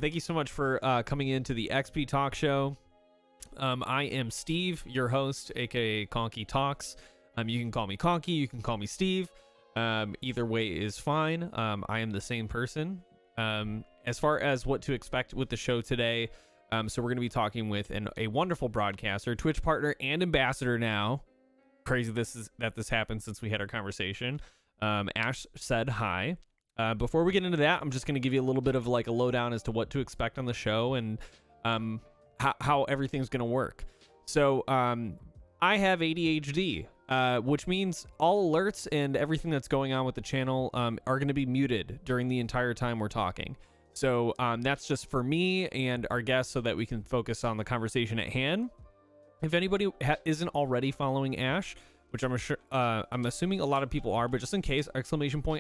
Thank you so much for coming into the Exp Talk Show. I am Steve, your host, aka KonkyTalks. You can call me Konky, you can call me Steve. Either way is fine. I am the same person. As far as what to expect with the show today, so we're going to be talking with a wonderful broadcaster, Twitch partner, and ambassador now. Crazy that this happened since we had our conversation. AshSaidHi. Before we get into that, I'm just going to give you a little bit of like a lowdown as to what to expect on the show and how everything's going to work. So I have ADHD, which means all alerts and everything that's going on with the channel are going to be muted during the entire time we're talking. So that's just for me and our guests so that we can focus on the conversation at hand. If anybody isn't already following Ash, which I'm assuming a lot of people are, but just in case,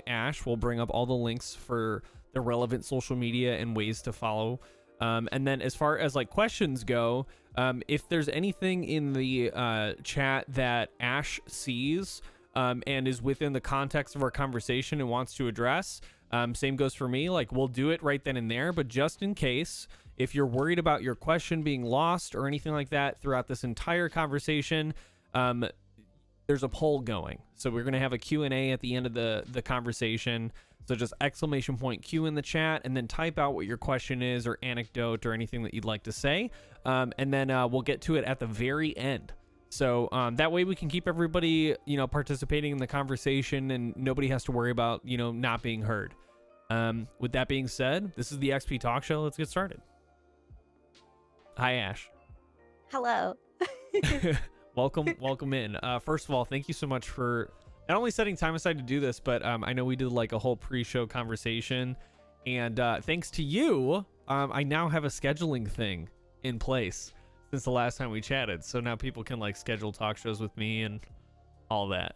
!Ash will bring up all the links for the relevant social media and ways to follow. And then as far as like questions go, if there's anything in the chat that Ash sees and is within the context of our conversation and wants to address, same goes for me. Like, we'll do it right then and there, but just in case, if you're worried about your question being lost or anything like that throughout this entire conversation, there's a poll going. So we're going to have a Q&A at the end of the conversation. So just !Q in the chat and then type out what your question is or anecdote or anything that you'd like to say. And then we'll get to it at the very end. So that way we can keep everybody, participating in the conversation and nobody has to worry about, not being heard. With that being said, this is the Exp Talk Show. Let's get started. Hi, Ash. Hello. Welcome in. First of all, thank you so much for not only setting time aside to do this, but I know we did like a whole pre-show conversation, and thanks to you, I now have a scheduling thing in place since the last time we chatted. So now people can like schedule talk shows with me and all that.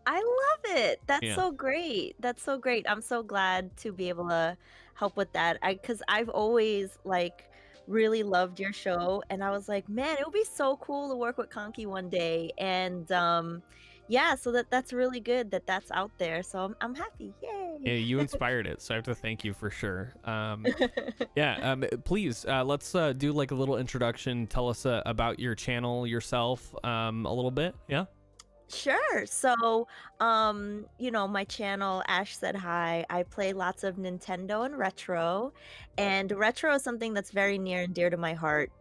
I love it. That's so great. That's so great. I'm so glad to be able to help with that. Because I've always like really loved your show, and I was like, man, it would be so cool to work with Konky one day. And yeah, so that's really good that's out there. So I'm happy. Yay. Yeah, you inspired it, so I have to thank you for sure. Please, let's do like a little introduction. Tell us about your channel, yourself, a little bit. Yeah. Sure. So, my channel, AshSaidHi, I play lots of Nintendo and retro. And retro is something that's very near and dear to my heart,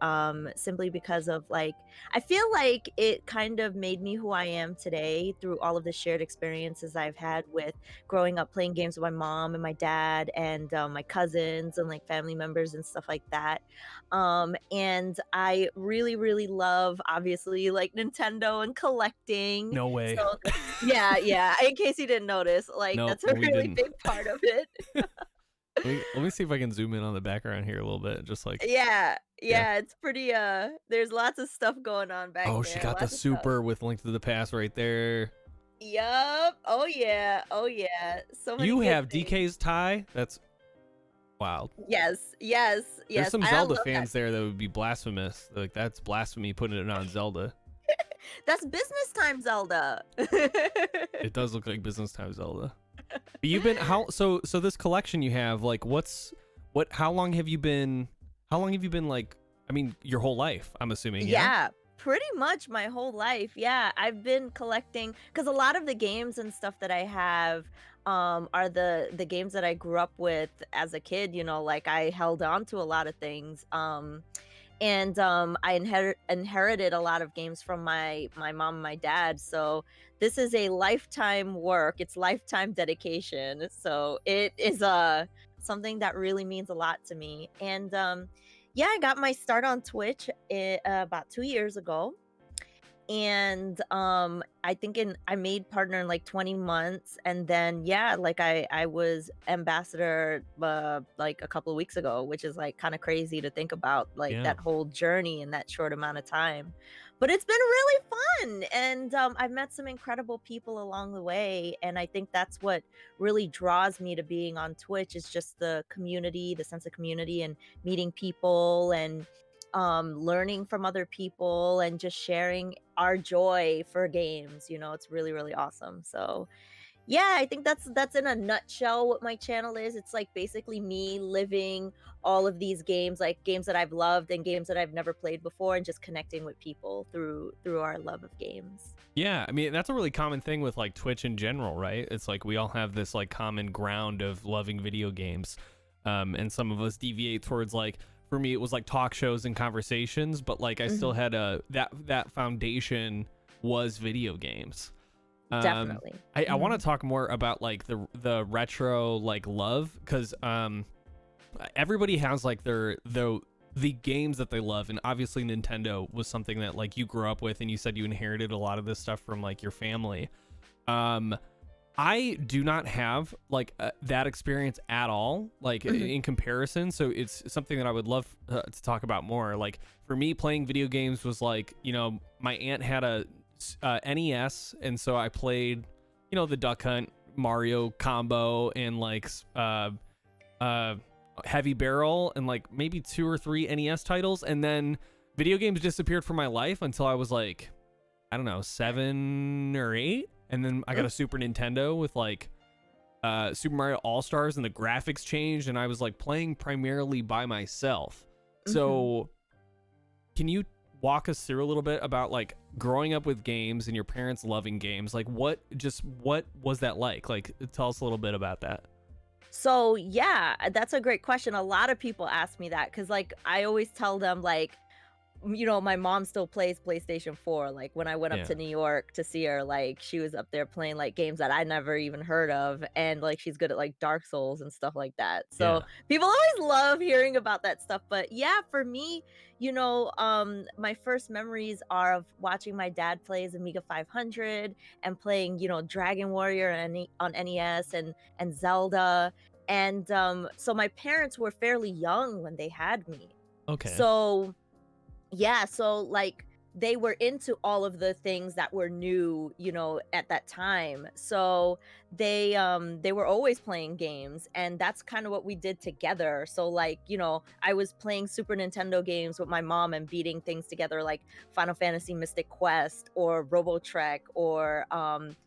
simply because of like, I feel like it kind of made me who I am today through all of the shared experiences I've had with growing up playing games with my mom and my dad and my cousins and like family members and stuff like that. And I really, really love, obviously, like Nintendo and collecting. No way. So, yeah. In case you didn't notice, like Nope, that's a we really didn't. big part of it. Let me see if I can zoom in on the background here a little bit. Just like, Yeah, it's pretty. There's lots of stuff going on back there. oh, she got the lots of stuff. super with Link to the Past right there. Yup. Oh yeah. So many You good have things. DK's tie. That's wild. Yes. There's some I Zelda love fans there that would be blasphemous. Like, that's blasphemy putting it on Zelda. That's business time, Zelda. It does look like business time Zelda. But you've been so this collection you have, like, how long have you been like, I mean, your whole life, I'm assuming. Yeah, pretty much my whole life. Yeah, I've been collecting because a lot of the games and stuff that I have are the games that I grew up with as a kid. Like I held on to a lot of things. And I inherited a lot of games from my mom and my dad. So this is a lifetime work. It's lifetime dedication. So it is something that really means a lot to me. And yeah, I got my start on Twitch about 2 years ago. And I think I made partner in like 20 months, and then like I was ambassador like a couple of weeks ago, which is like kind of crazy to think about, like that whole journey in that short amount of time. But it's been really fun, and I've met some incredible people along the way, and I think that's what really draws me to being on Twitch is just the community, the sense of community, and meeting people and learning from other people and just sharing our joy for games. It's really, really awesome. So Yeah, I think that's in a nutshell what my channel is. It's like basically me living all of these games, like games that I've loved and games that I've never played before, and just connecting with people through our love of games. Yeah, I mean, that's a really common thing with like Twitch in general, right? It's like we all have this like common ground of loving video games. And some of us deviate towards like, for me, it was like talk shows and conversations, but like I still Mhm. had that foundation was video games. Definitely. I want Mhm. to talk more about like the retro like love, because everybody has like the games that they love, and obviously Nintendo was something that like you grew up with, and you said you inherited a lot of this stuff from like your family. I do not have like that experience at all, like Mhm. in comparison. So it's something that I would love to talk about more. Like for me, playing video games was like, you know, my aunt had a NES, and so I played, you know, the Duck Hunt, Mario combo, and like Heavy Barrel, and like maybe 2 or 3 NES titles, and then video games disappeared from my life until I was like, I don't know, 7 or 8, and then I got a Super Nintendo with like Super Mario All-Stars, and the graphics changed, and I was like playing primarily by myself. Mhm. So can you walk us through a little bit about like growing up with games and your parents loving games? Like what was that like? Like tell us a little bit about that. So yeah, that's a great question. A lot of people ask me that because like I always tell them like, you know, my mom still plays PlayStation 4. Like when I went up Yeah. to New York to see her, like she was up there playing like games that I never even heard of, and like she's good at like Dark Souls and stuff like that. So Yeah. people always love hearing about that stuff. But yeah, for me, you know, my first memories are of watching my dad play as Amiga 500 and playing, you know, Dragon Warrior on NES and Zelda. And so my parents were fairly young when they had me. Okay. So yeah, so like they were into all of the things that were new, you know, at that time. So they were always playing games, and that's kind of what we did together. So like, you know, I was playing Super Nintendo games with my mom and beating things together like Final Fantasy Mystic Quest or Robo Trek or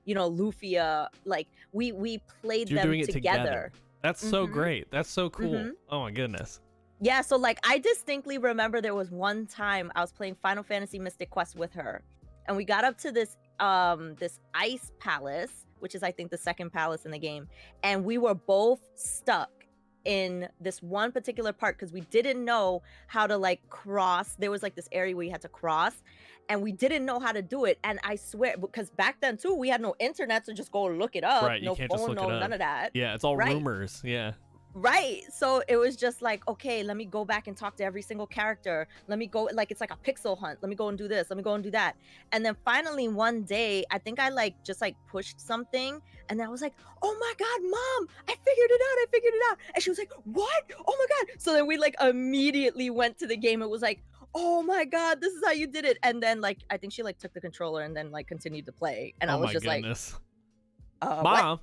you know, Lufia. Like we played You're them doing it together. together. That's so Mhm. great. That's so cool. Mhm. Oh my goodness. Yeah, so like I distinctly remember there was one time I was playing Final Fantasy Mystic Quest with her, and we got up to this ice palace, which is I think the second palace in the game, and we were both stuck in this one particular part because we didn't know how to like cross. There was like this area where you had to cross, and we didn't know how to do it. And I swear, because back then too, we had no internet to just go look it up, Right, you no can't just phone, look it no up. none of that. Yeah, it's all Right. rumors. Yeah. Right. So it was just like, okay, let me go back and talk to every single character. Let me go, like, it's like a pixel hunt. Let me go and do this. Let me go and do that. And then finally one day, I think I like just like pushed something, and I was like, oh my God, Mom, I figured it out. I figured it out. And she was like, what? Oh my God. So then we like immediately went to the game. It was like, oh my God, this is how you did it. And then like, I think she like took the controller and then like continued to play. And I Oh was my just like, goodness. what? Mom.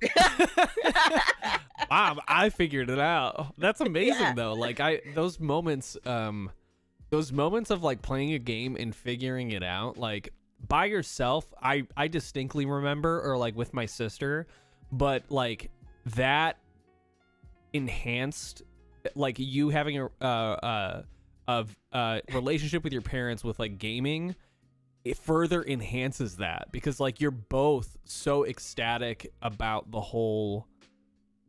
Mom, I figured it out. That's amazing Yeah. though. Like those moments of like playing a game and figuring it out like by yourself, I distinctly remember, or like with my sister, but like that enhanced, like you having a relationship with your parents with like gaming, it further enhances that, because like you're both so ecstatic about the whole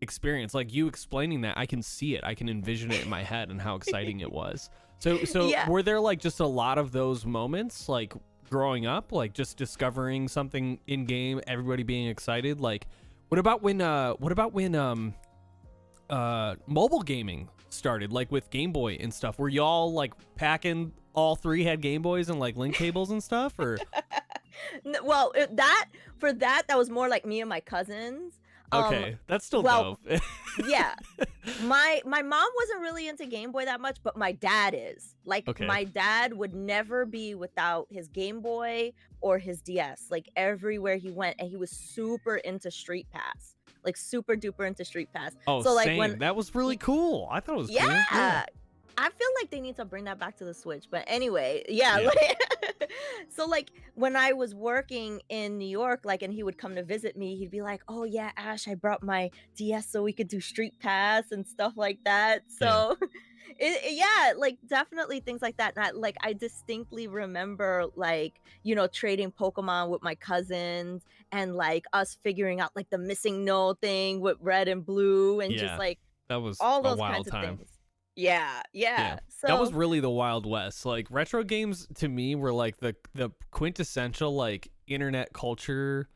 experience. Like you explaining that, I can see it, I can envision it in my head and how exciting it was. So Yeah. were there like just a lot of those moments like growing up, like just discovering something in game, everybody being excited? Like what about when mobile gaming started, like with Game Boy and stuff? Were y'all like packing, all three had Game Boys and like link cables and stuff, or Well, that was more like me and my cousins. okay, that's still Well, dope. yeah. My mom wasn't really into Game Boy that much, but my dad is. Like Okay. my dad would never be without his Game Boy or his DS. Like everywhere he went, and he was super into Street Pass. Like super duper into Street Pass. Oh, So like same. when That was really cool. I thought it was cool. yeah. I feel like they need to bring that back to the Switch. But anyway, yeah. Yeah. Like, so like when I was working in New York, like, and he would come to visit me, he'd be like, "Oh yeah, Ash, I brought my DS so we could do Street Pass and stuff like that." Yeah. So yeah, like definitely things like that. And I distinctly remember like, trading Pokemon with my cousins and like us figuring out like the missing no thing with red and blue and just Yeah. like That was all a those kinds wild of time. things. Yeah, Yeah. yeah. That was So really the Wild West. Like retro games to me were like the quintessential like internet culture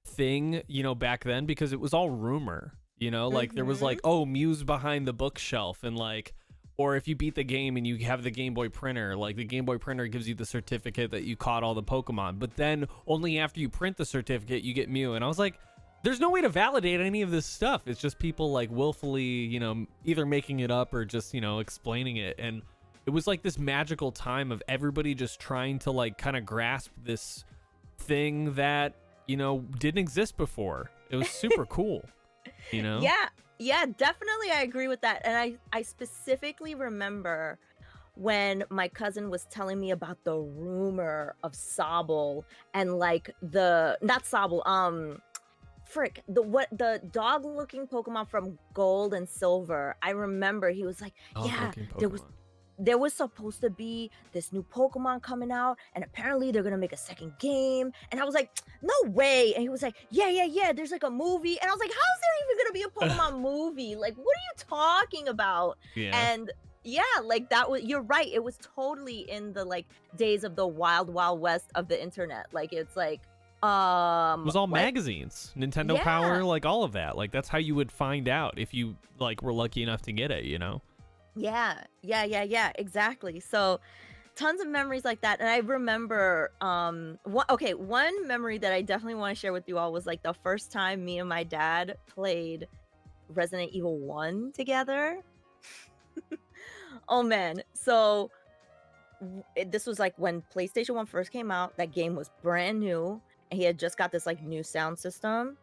thing, back then because it was all rumor, like there was mhm. like, oh, Mew's behind the bookshelf and like or if you beat the game and you have the Game Boy printer, like the Game Boy printer gives you the certificate that you caught all the Pokemon, but then only after you print the certificate you get Mew. And I was like, there's no way to validate any of this stuff. It's just people like willfully, either making it up or just, explaining it. And it was like this magical time of everybody just trying to like kind of grasp this thing that, didn't exist before. It was super cool, Yeah, yeah, definitely I agree with that. And I specifically remember when my cousin was telling me about the rumor of Sobble and like the not Sobble, frick, the dog looking Pokemon from Gold and Silver. I remember he was like, yeah, Dog-looking there was Pokemon. there was supposed to be this new Pokemon coming out, and apparently they're gonna make a second game. And I was like, no way. And he was like, yeah, there's like a movie. And I was like, how's there even gonna be a Pokemon movie? Like, what are you talking about? Yeah. And yeah, like that was, you're right. It was totally in the like days of the wild, wild west of the internet. Like it's like, It was all what? magazines, Nintendo Yeah. Power, like all of that. Like that's how you would find out if you like were lucky enough to get it, Yeah, exactly. So tons of memories like that. And I remember one memory that I definitely want to share with you all was like the first time me and my dad played Resident Evil 1 together. Oh man. So this was like when PlayStation 1 first came out. That game was brand new and he had just got this like new sound system.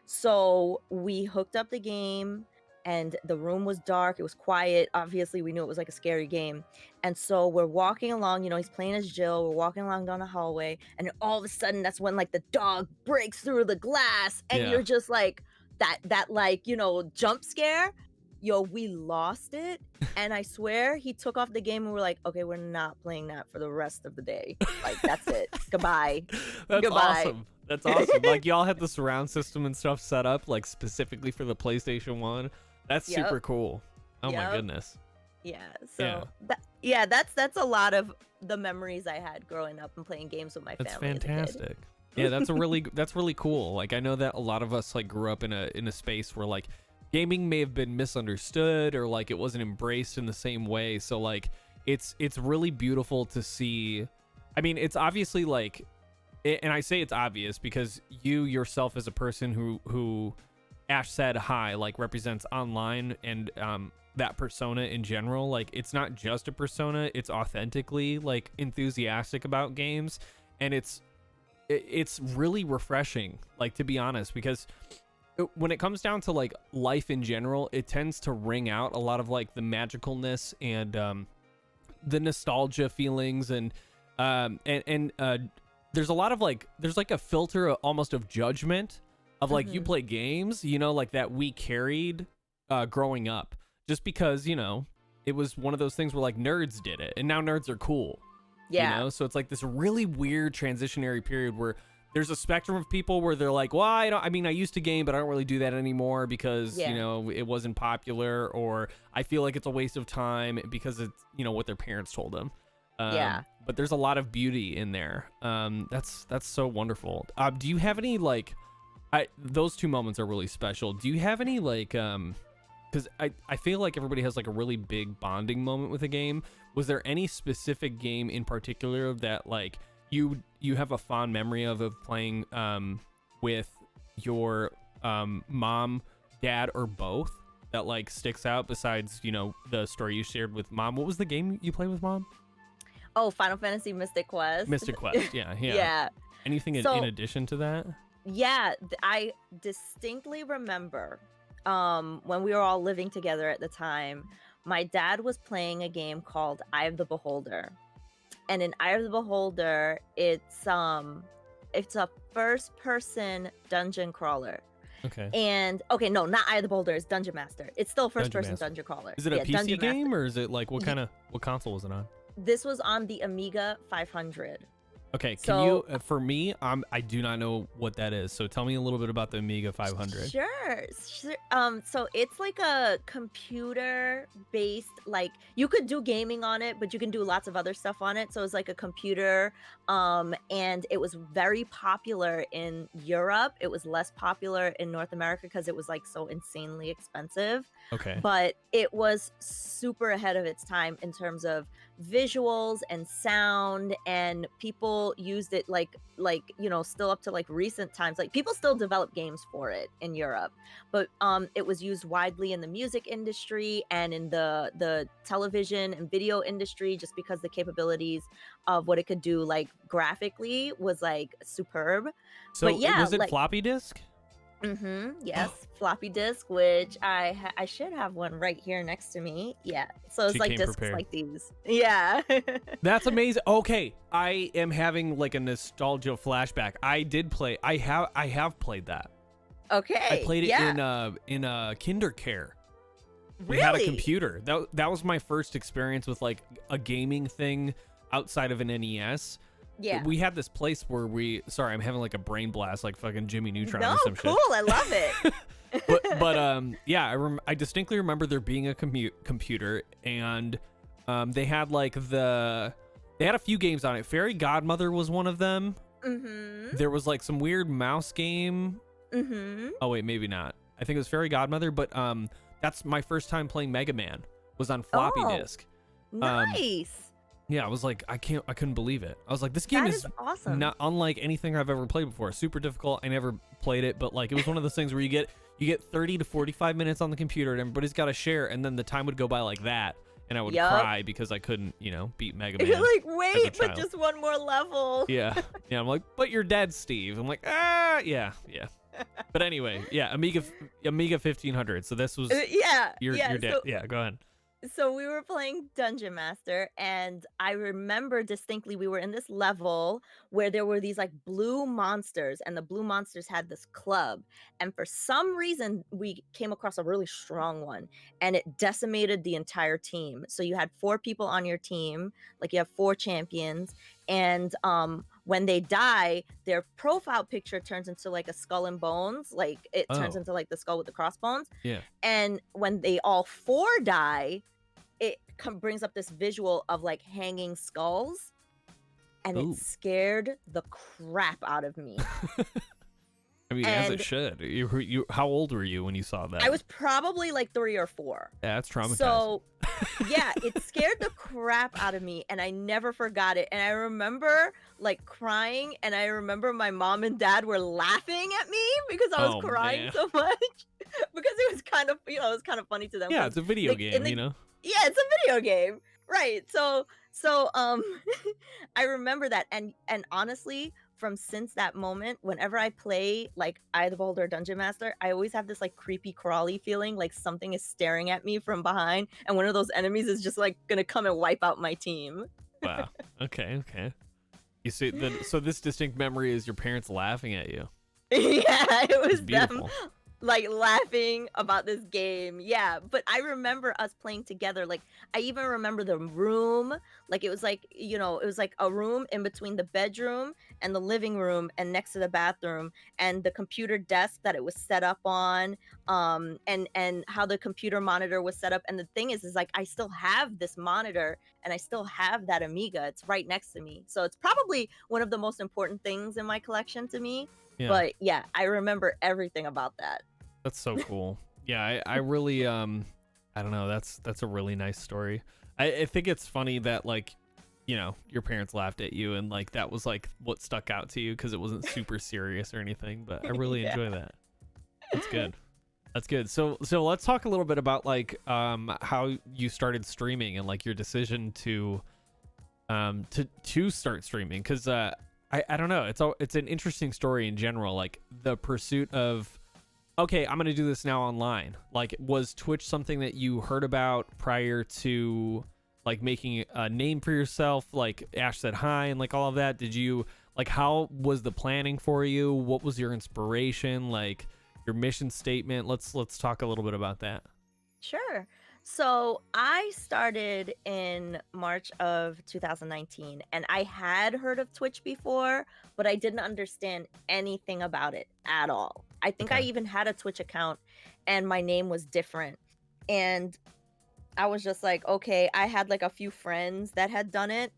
So we hooked up the game and the room was dark. It was quiet. Obviously, we knew it was like a scary game. And so we're walking along, he's playing as Jill. We're walking along down the hallway. And all of a sudden, that's when like the dog breaks through the glass. And Yeah. you're just like, that like, jump scare. Yo, we lost it. And I swear he took off the game and we're like, okay, we're not playing that for the rest of the day. Like, that's it. Goodbye. That's Goodbye. awesome. That's awesome. Like y'all had the surround system and stuff set up like specifically for the PlayStation 1. That's Yep. super cool. Oh my Yep. goodness. Yeah. So that's a lot of the memories I had growing up and playing games with my That's family. fantastic. Yeah, that's really cool. Like I know that a lot of us like grew up in a space where like gaming may have been misunderstood or like it wasn't embraced in the same way. So like it's really beautiful to see. I mean, it's obviously like, and I say it's obvious because you yourself as a person who AshSaidHi like represents online and that persona in general, like it's not just a persona, it's authentically like enthusiastic about games, and it's really refreshing, like, to be honest, because when it comes down to like life in general, it tends to ring out a lot of like the magicalness and the nostalgia feelings, and there's a lot of like, there's like a filter almost of judgment of like you play games, like that we carried growing up, just because it was one of those things where like nerds did it and now nerds are cool. Yeah. So it's like this really weird transitionary period where there's a spectrum of people where they're like, well, I used to game, but I don't really do that anymore because, it wasn't popular, or I feel like it's a waste of time because it's, what their parents told them. But there's a lot of beauty in there. That's so wonderful. Do you have any like, those two moments are really special. Do you have any like, because I feel like everybody has like a really big bonding moment with a game. Was there any specific game in particular that like you have a fond memory of playing with your mom, dad, or both that like sticks out besides the story you shared with mom? What was the game you played with mom? Oh, Final Fantasy Mystic Quest. Mystic Quest. Yeah. Anything in addition to that? Yeah, I distinctly remember when we were all living together at the time, my dad was playing a game called Eye of the Beholder. And in Eye of the Beholder, it's a first person dungeon crawler. Okay. And okay, no, not Eye of the Beholder, it's Dungeon Master. It's still first person Master. dungeon crawler. Is it a PC Dungeon game Master. or is it like what console was it on? This was on the Amiga 500. Okay, can So- you for me, I do not know what that is. So tell me a little bit about the Amiga 500. Sure. So it's like a computer based, like you could do gaming on it, but you can do lots of other stuff on it. So it's like a computer, and it was very popular in Europe. It was less popular in North America because it was like so insanely expensive. Okay. But it was super ahead of its time in terms of visuals and sound, and people used it like still up to like recent times, like people still develop games for it in Europe, but it was used widely in the music industry and in the television and video industry, just because the capabilities of what it could do like graphically was like superb. So but yeah, was it like, floppy disk? Yes, floppy disk, which I should have one right here next to me. Yeah, so it's She like came discs prepared. like these. Yeah. That's amazing. Okay, I am having like a nostalgia flashback. I have played that. Okay. I played it yeah. in a Kindercare. We Really? had a computer. That was my first experience with like a gaming thing outside of an NES. Yeah. We had this place where sorry, I'm having like a brain blast, like fucking Jimmy Neutron or some cool. shit. I love it. but yeah, I distinctly remember there being a computer, and they had a few games on it. Fairy Godmother was one of them. Mm-hmm. There was like some weird mouse game. Mm-hmm. Oh wait, maybe not. I think it was Fairy Godmother, but that's my first time playing Mega Man. Was on floppy disk. Nice. Yeah, I was like, I couldn't believe it. I was like, this game That is awesome. not unlike anything I've ever played before. Super difficult. I never played it, but like it was one of those things where you get 30 to 45 minutes on the computer and everybody's got to share, and then the time would go by like that, and I would cry because I couldn't, beat Mega Man. You're like, wait, but child. just one more level. Yeah. I'm like, but you're dead, Steve. I'm like, yeah. But anyway, yeah, Amiga 1500. So this was your dad. So, yeah, go ahead. So we were playing Dungeon Master, and I remember distinctly we were in this level where there were these like blue monsters, and the blue monsters had this club, and for some reason we came across a really strong one, and it decimated the entire team. So you had 4 people on your team, like you have 4 champions, and when they die, their profile picture turns into like a skull and bones, like it turns into like the skull with the crossbones. Yeah. And when they all 4 die, it brings up this visual of like hanging skulls, and Ooh. it scared the crap out of me. I mean, as it should. You how old were you when you saw that? I was probably like 3 or 4. Yeah, that's traumatizing. So, yeah, it scared the crap out of me, and I never forgot it. And I remember like crying, and I remember my mom and dad were laughing at me because I was crying so much because it was kind of, it was kind of funny to them. Yeah, it's a video game, Yeah, it's a video game, right? So I remember that, and honestly, since that moment, whenever I play like Eye of the Beholder or Dungeon Master, I always have this like creepy crawly feeling, like something is staring at me from behind, and one of those enemies is just like gonna come and wipe out my team. Wow. Okay. You see, so this distinct memory is your parents laughing at you. Yeah, it was beautiful. them like laughing about this game. Yeah, but I remember us playing together. Like I even remember the room, like it was like, it was like a room in between the bedroom and the living room and next to the bathroom, and the computer desk that it was set up on, and how the computer monitor was set up. And the thing is like I still have this monitor, and I still have that Amiga. It's right next to me, so it's probably one of the most important things in my collection to me. Yeah. But yeah, I remember everything about that. That's so cool. Yeah, I really I don't know, that's a really nice story. I think it's funny that like, your parents laughed at you, and like that was like what stuck out to you because it wasn't super serious or anything, but I really enjoy that. That's good. So let's talk a little bit about like how you started streaming and like your decision to start streaming, because I don't know, it's an interesting story in general, like the pursuit of okay, I'm gonna do this now online? Like, was Twitch something that you heard about prior to like making a name for yourself, like Ash Said Hi and like all of that? Did you like, how was the planning for you? What was your inspiration, like your mission statement? Let's talk a little bit about that. Sure. So I started in March of 2019, and I had heard of Twitch before, but I didn't understand anything about it at all. I think I Okay. even had a Twitch account and my name was different. And I was just like, okay, I had like a few friends that had done it,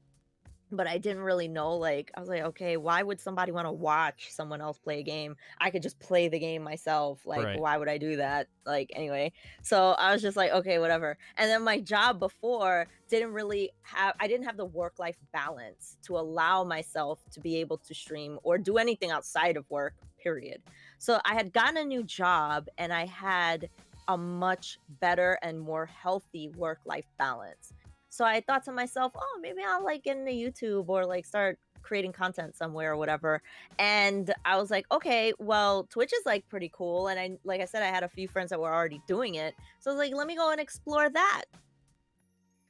but I didn't really know. Like, I was like, okay, why would somebody want to watch someone else play a game? I could just play the game myself. Like, Right. why would I do that? Like, anyway. So I was just like, okay, whatever. And then my job before I didn't have the work-life balance to allow myself to be able to stream or do anything outside of work, period. So I had gotten a new job and I had a much better and more healthy work-life balance. So I thought to myself, oh, maybe I'll like get into YouTube or like start creating content somewhere or whatever. And I was like, okay, well, Twitch is like pretty cool. And like I said, I had a few friends that were already doing it. So I was like, let me go and explore that.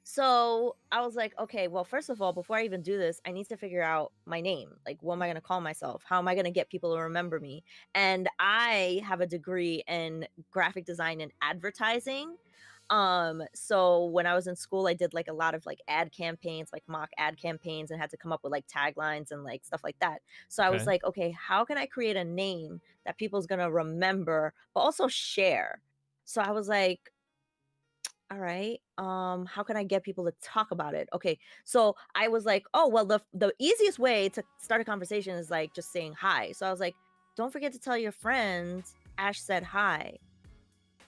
So I was like, okay, well, first of all, before I even do this, I need to figure out my name. Like, what am I going to call myself? How am I going to get people to remember me? And I have a degree in graphic design and advertising. So when I was in school, I did like a lot of like ad campaigns, like mock ad campaigns, and had to come up with like taglines and like stuff like that. So I was Okay. like, okay, how can I create a name that people's gonna remember, but also share? So I was like, all right, how can I get people to talk about it? Okay, so I was like, oh well, the easiest way to start a conversation is like just saying hi. So I was like, don't forget to tell your friends Ash said hi.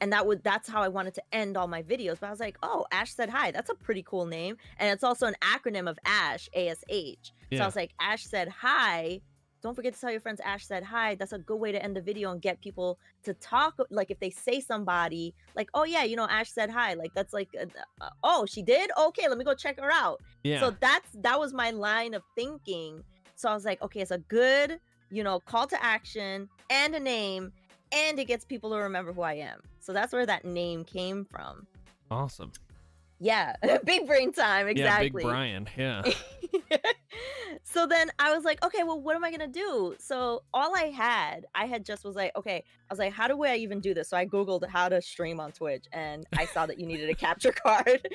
And that's how I wanted to end all my videos. But I was like, oh, Ash said hi. That's a pretty cool name. And it's also an acronym of Ash, ASH. So I Yeah. was like, Ash said hi. Don't forget to tell your friends Ash said hi. That's a good way to end the video and get people to talk. Like if they say somebody like, oh yeah, Ash said hi. Like that's like, oh, she did? Okay, let me go check her out. Yeah. So that was my line of thinking. So I was like, okay, it's a good, call to action and a name, and it gets people to remember who I am. So that's where that name came from. Awesome. Yeah, big brain time, Yeah, Big exactly. Brian. Yeah. So then I was like, okay, well, what am I gonna do? So all I had just was like, okay, I was like, how do I even do this? So I Googled how to stream on Twitch and I saw that you needed a capture card.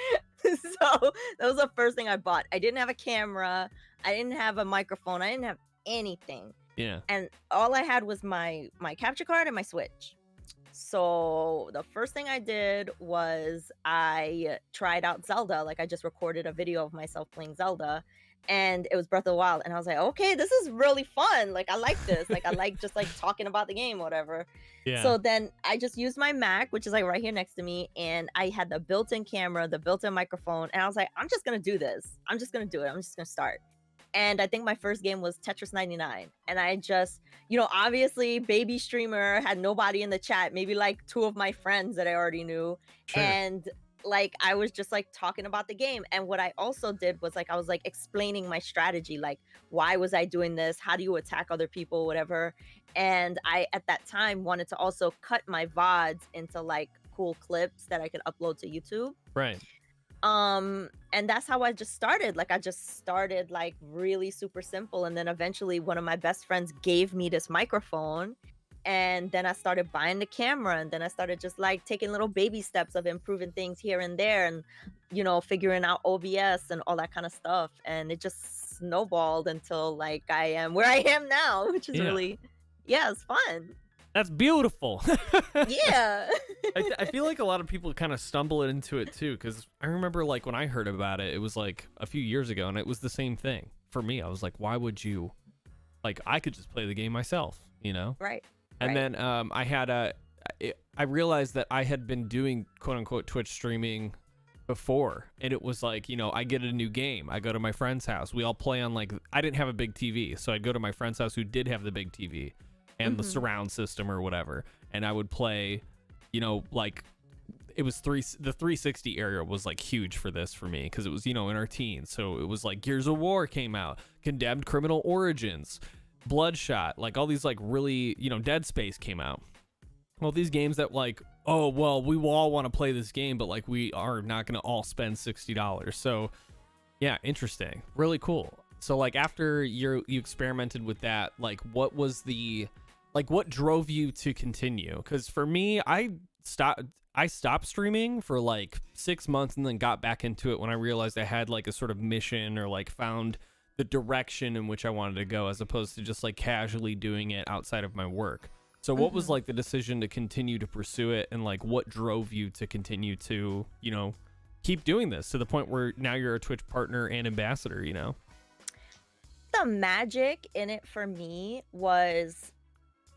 So that was the first thing I bought. I didn't have a camera, I didn't have a microphone, I didn't have anything. Yeah. And all I had was my capture card and my Switch. So the first thing I did was I tried out Zelda. Like I just recorded a video of myself playing Zelda, and it was Breath of the Wild. And I was like, okay, this is really fun. Like I like this. Like I like just like talking about the game, whatever. Yeah. So then I just used my Mac, which is like right here next to me, and I had the built-in camera, the built-in microphone, and I was like, I'm just gonna do this. I'm just gonna do it. I'm just gonna start. And I think my first game was Tetris 99. And I just, obviously baby streamer, had nobody in the chat, maybe like two of my friends that I already knew. Sure. And like I was just like talking about the game. And what I also did was like I was like explaining my strategy, like why was I doing this? How do you attack other people, whatever. And I at that time wanted to also cut my VODs into like cool clips that I could upload to YouTube. Right. And that's how I just started. Like I just started like really super simple, and then eventually one of my best friends gave me this microphone, and then I started buying the camera, and then I started just like taking little baby steps of improving things here and there, and figuring out OBS and all that kind of stuff, and it just snowballed until like I am where I am now, which is really, yeah, it's fun. That's beautiful. Yeah. I feel like a lot of people kind of stumble into it too, because I remember like when I heard about it, it was like a few years ago, and it was the same thing for me. I was like, why would you? Like, I could just play the game myself, Right. And then I realized that I had been doing quote unquote Twitch streaming before, and it was like, I get a new game, I go to my friend's house, we all play on like, I didn't have a big TV, so I'd go to my friend's house who did have the big TV and the surround system or whatever, and I would play, like it was the 360 area was like huge for this for me, because it was in our teens. So it was like Gears of War came out, Condemned Criminal Origins, Bloodshot, like all these like really Dead Space came out, Well, these games that like, oh, well, we will all want to play this game, but like we are not going to all spend $60. So yeah, interesting. Really cool. So like after you experimented with that, like what was the, like what drove you to continue? Because for me, I stopped streaming for like 6 months and then got back into it when I realized I had like a sort of mission or like found the direction in which I wanted to go, as opposed to just like casually doing it outside of my work. So what was like the decision to continue to pursue it, and like what drove you to continue to, you know, keep doing this to the point where now you're a Twitch partner and ambassador, you know? The magic in it for me was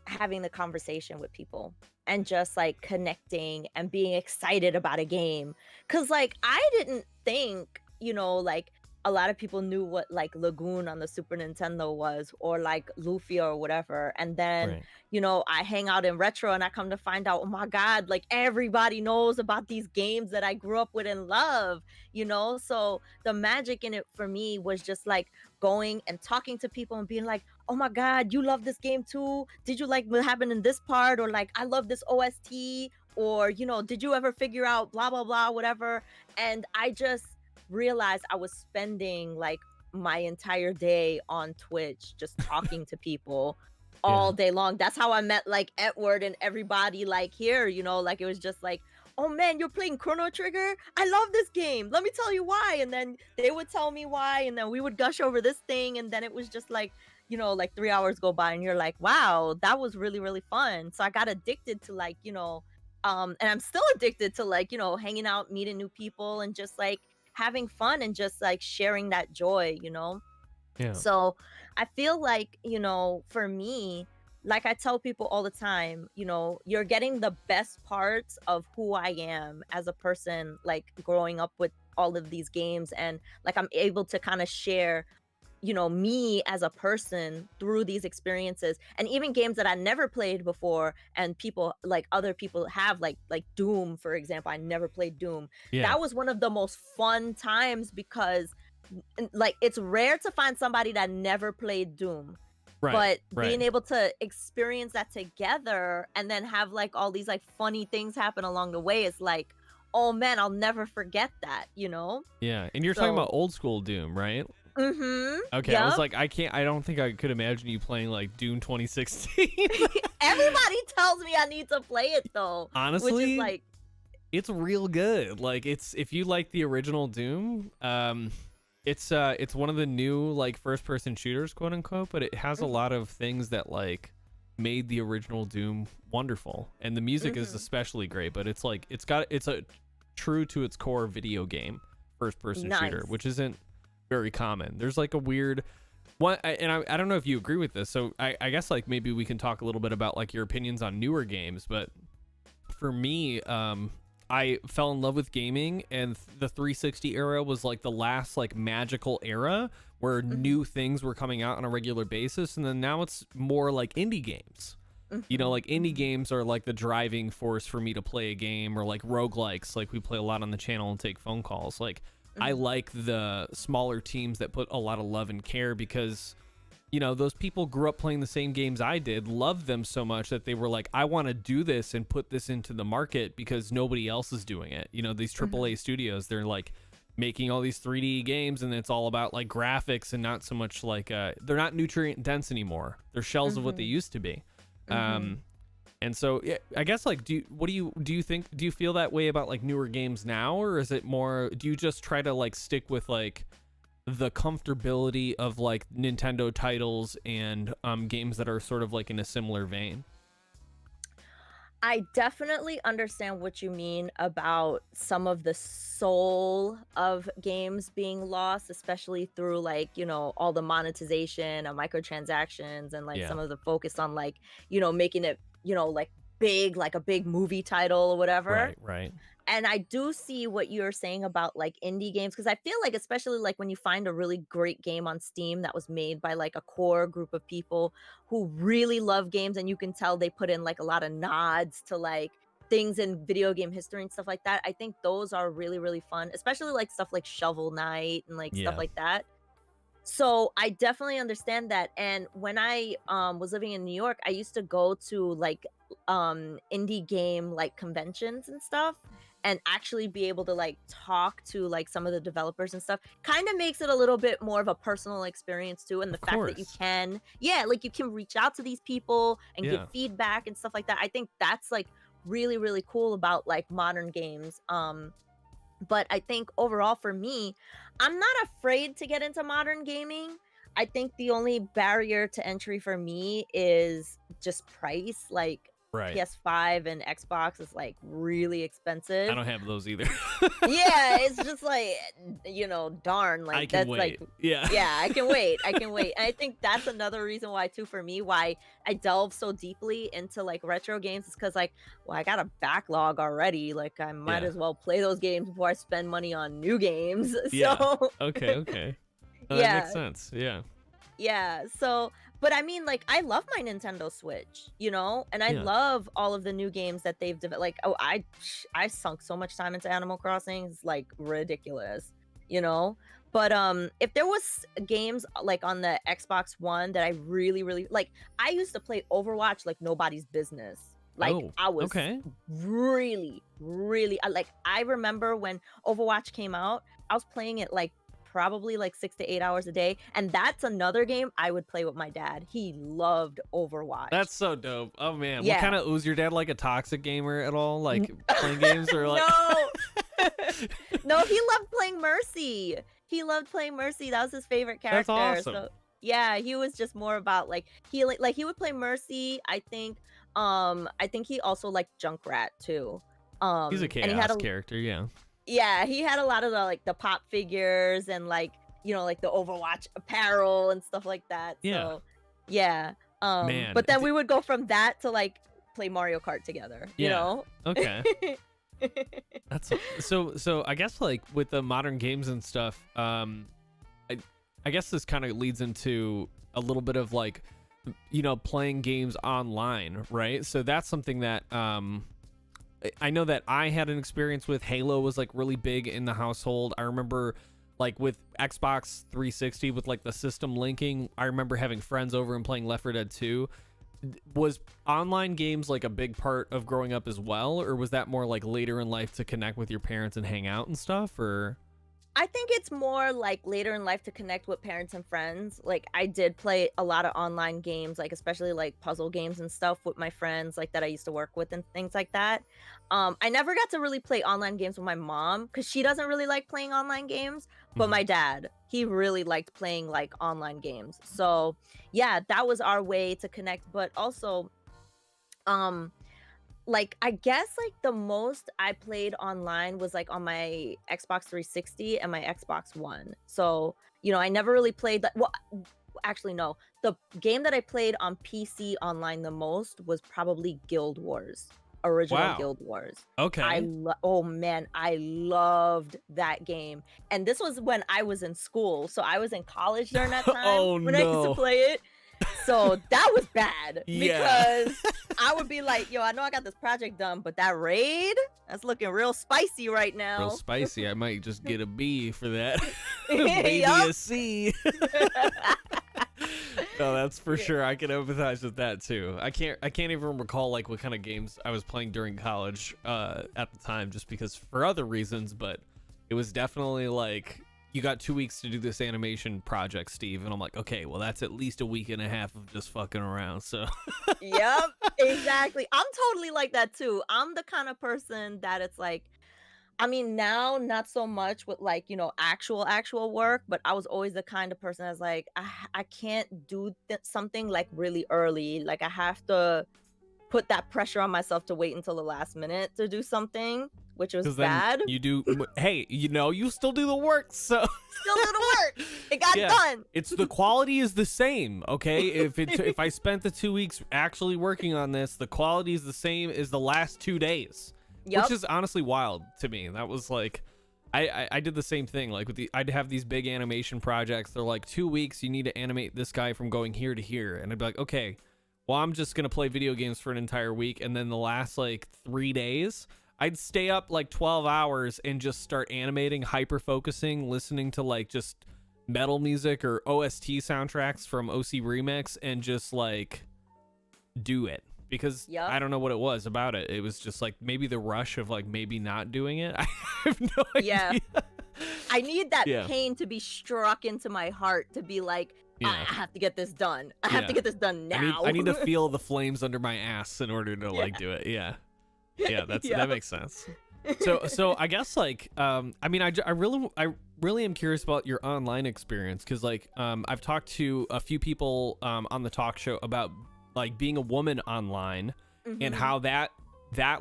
having the conversation with people and just like connecting and being excited about a game. Cause like I didn't think, you know, like a lot of people knew what like Lagoon on the Super Nintendo was, or like Lufia or whatever. And then, Right. you know, I hang out in retro and I come to find out, oh my God, like everybody knows about these games that I grew up with and love, you know? So the magic in it for me was just like going and talking to people and being like, oh my God, you love this game too? Did you like what happened in this part? Or like, I love this OST, or, you know, did you ever figure out blah, blah, blah, whatever. And I just realized I was spending like my entire day on Twitch just talking to people all day long. That's how I met like Edward and everybody like here, you know, like it was just like, oh man, you're playing Chrono Trigger? I love this game. Let me tell you why. And then they would tell me why, and then we would gush over this thing, and then it was just like, you know, like 3 hours go by and you're like, wow, that was really, really fun. So I got addicted to like, you know, and I'm still addicted to like, you know, hanging out, meeting new people, and just like having fun and just like sharing that joy, you know? Yeah. So I feel like, you know, for me, like I tell people all the time, you know, you're getting the best parts of who I am as a person, like growing up with all of these games. And like I'm able to kind of share, you know, me as a person through these experiences, and even games that I never played before, and people like other people have, like Doom, for example. I never played Doom. Yeah. That was one of the most fun times because like it's rare to find somebody that never played Doom. Right. But being able to experience that together and then have like all these like funny things happen along the way is like, oh man, I'll never forget that, you know? Yeah. And you're talking about old school Doom, right? Okay, I was Yep. like, I don't think I could imagine you playing like Doom 2016. Everybody tells me I need to play it though. Which Honestly, is like, it's real good. Like it's, if you like the original Doom, it's one of the new like first person shooters, quote unquote, but it has a lot of things that like made the original Doom wonderful. And the music is especially great, but it's like it's a true to its core video game first person shooter, which isn't very common. There's like a weird one, and I don't know if you agree with this, so I guess like maybe we can talk a little bit about like your opinions on newer games. But for me, I fell in love with gaming, and the 360 era was like the last like magical era where new things were coming out on a regular basis. And then now it's more like indie games. You know, like indie games are like the driving force for me to play a game, or like roguelikes, like we play a lot on the channel and take phone calls. Like I like the smaller teams that put a lot of love and care, because, you know, those people grew up playing the same games I did, loved them so much that they were like, I want to do this and put this into the market because nobody else is doing it. You know, these AAA studios, they're like making all these 3D games, and it's all about like graphics and not so much like they're not nutrient dense anymore. They're shells of what they used to be. And so yeah, I guess like do you feel that way about like newer games now, or is it more, do you just try to like stick with like the comfortability of like Nintendo titles and games that are sort of like in a similar vein? I definitely understand what you mean about some of the soul of games being lost, especially through like, you know, all the monetization and microtransactions, and like Yeah. some of the focus on like, you know, making it, you know, like big, like a big movie title or whatever. Right. And I do see what you're saying about like indie games, because I feel like especially like when you find a really great game on Steam that was made by like a core group of people who really love games, and you can tell they put in like a lot of nods to like things in video game history and stuff like that. I think those are really, really fun, especially like stuff like Shovel Knight and like stuff Yeah. like that. So I definitely understand that. And when I was living in New York, I used to go to like indie game like conventions and stuff, and actually be able to like talk to like some of the developers and stuff. Kind of makes it a little bit more of a personal experience too. And the Of fact that you course. can, yeah, like you can reach out to these people and give Yeah. feedback and stuff like that. I think that's like really, really cool about like modern games. But I think overall for me, I'm not afraid to get into modern gaming. I think the only barrier to entry for me is just price. Like Right. PS5 and Xbox is like really I expensive. don't have those either. Yeah, it's just like, darn, I like can that's like, wait. Yeah. yeah, I can wait. I can wait. And I think that's another reason why too for me why I delve so deeply into like retro games is because like, well, I got a backlog already. Like I might Yeah. as well play those games before I spend money on new games. Yeah. So Okay. Okay. That makes yeah, sense. Yeah. yeah. So, but I mean, like, I love my Nintendo Switch, and I Yeah. love all of the new games that they've developed. Like, oh, I sunk so much time into Animal Crossing, it's like ridiculous, you know. But if there was games like on the Xbox One that I really, really like, I used to play Overwatch like nobody's business. Like, Oh. I was Okay. really, really like. I remember when Overwatch came out, I was playing it like probably like 6 to 8 hours a day. And that's another game I would play with my dad. He loved Overwatch. That's so dope. Oh man. What kind Yeah. of was your dad like a toxic gamer at all? Like playing games or like No. No, he loved playing Mercy. He loved playing Mercy. That was his favorite That's character. awesome. So yeah, he was just more about like healing. Like he would play Mercy. I think he also liked Junkrat too. He's a And he had chaos a character, yeah. Yeah, he had a lot of the like the pop figures and like like the Overwatch apparel and stuff like that. Yeah. So yeah. Man. But then we would go from that to like play Mario Kart together, you Yeah. know? Okay. That's so I guess like with the modern games and stuff, I guess this kind of leads into a little bit of like playing games online, right? So that's something that I know that I had an experience with. Halo was like really big in the household. I remember like with Xbox 360 with like the system linking, I remember having friends over and playing Left 4 Dead 2. Was online games like a big part of growing up as well, or was that more like later in life to connect with your parents and hang out and stuff? Or I think it's more like later in life to connect with parents and friends. Like I did play a lot of online games, like especially like puzzle games and stuff with my friends, like that I used to work with and things like that. I never got to really play online games with my mom because she doesn't really like playing online games. But my dad, he really liked playing like online games. So yeah, that was our way to connect. But also, um, like I guess like the most I played online was like on my Xbox 360 and my Xbox One. So, I never really played that. Well, actually no. The game that I played on PC online the most was probably Guild Wars. Original wow, Guild Wars. okay, Oh man, I loved that game. And this was when I was in school. So I was in college during that time oh when I used to no, play it. So that was bad yeah, because I would be like, yo, I know I got this project done, but that raid, that's looking real spicy right real now. spicy. I might just get a B for that, maybe a Yup. C. No, that's for sure. I can empathize with that too. I can't even recall like what kind of games I was playing during college at the time, just because for other reasons. But it was definitely like you got 2 weeks to do this animation project, Steve, and I'm like, okay, well that's at least a week and a half of just fucking around. So Yep, exactly. I'm totally like that too. I'm the kind of person that it's like, I mean, now not so much with like, actual work, but I was always the kind of person that's like, I can't do something like really early. Like I have to put that pressure on myself to wait until the last minute to do something, which was because then bad. you do. Hey, you still do the work. So Still did the work. It got yeah, done. it's the quality is the same. Okay, if I spent the 2 weeks actually working on this, the quality is the same as the last 2 days. Yep. Which is honestly wild to me. That was like, I did the same thing. Like I'd have these big animation projects. They're like 2 weeks. You need to animate this guy from going here to here, and I'd be like, okay, well I'm just gonna play video games for an entire week, and then the last like 3 days, I'd stay up like 12 hours and just start animating, hyper focusing, listening to like just metal music or OST soundtracks from OC Remix and just like do it, because I don't know what it was about it. It was just like maybe the rush of like maybe not doing it. I have no idea. I need that pain to be struck into my heart to be like, I have to get this done. I have to get this done now. I need to feel the flames under my ass in order to like do it. Yeah, that makes sense. So I guess like I mean I really am curious about your online experience, because like I've talked to a few people on the talk show about like being a woman online and how that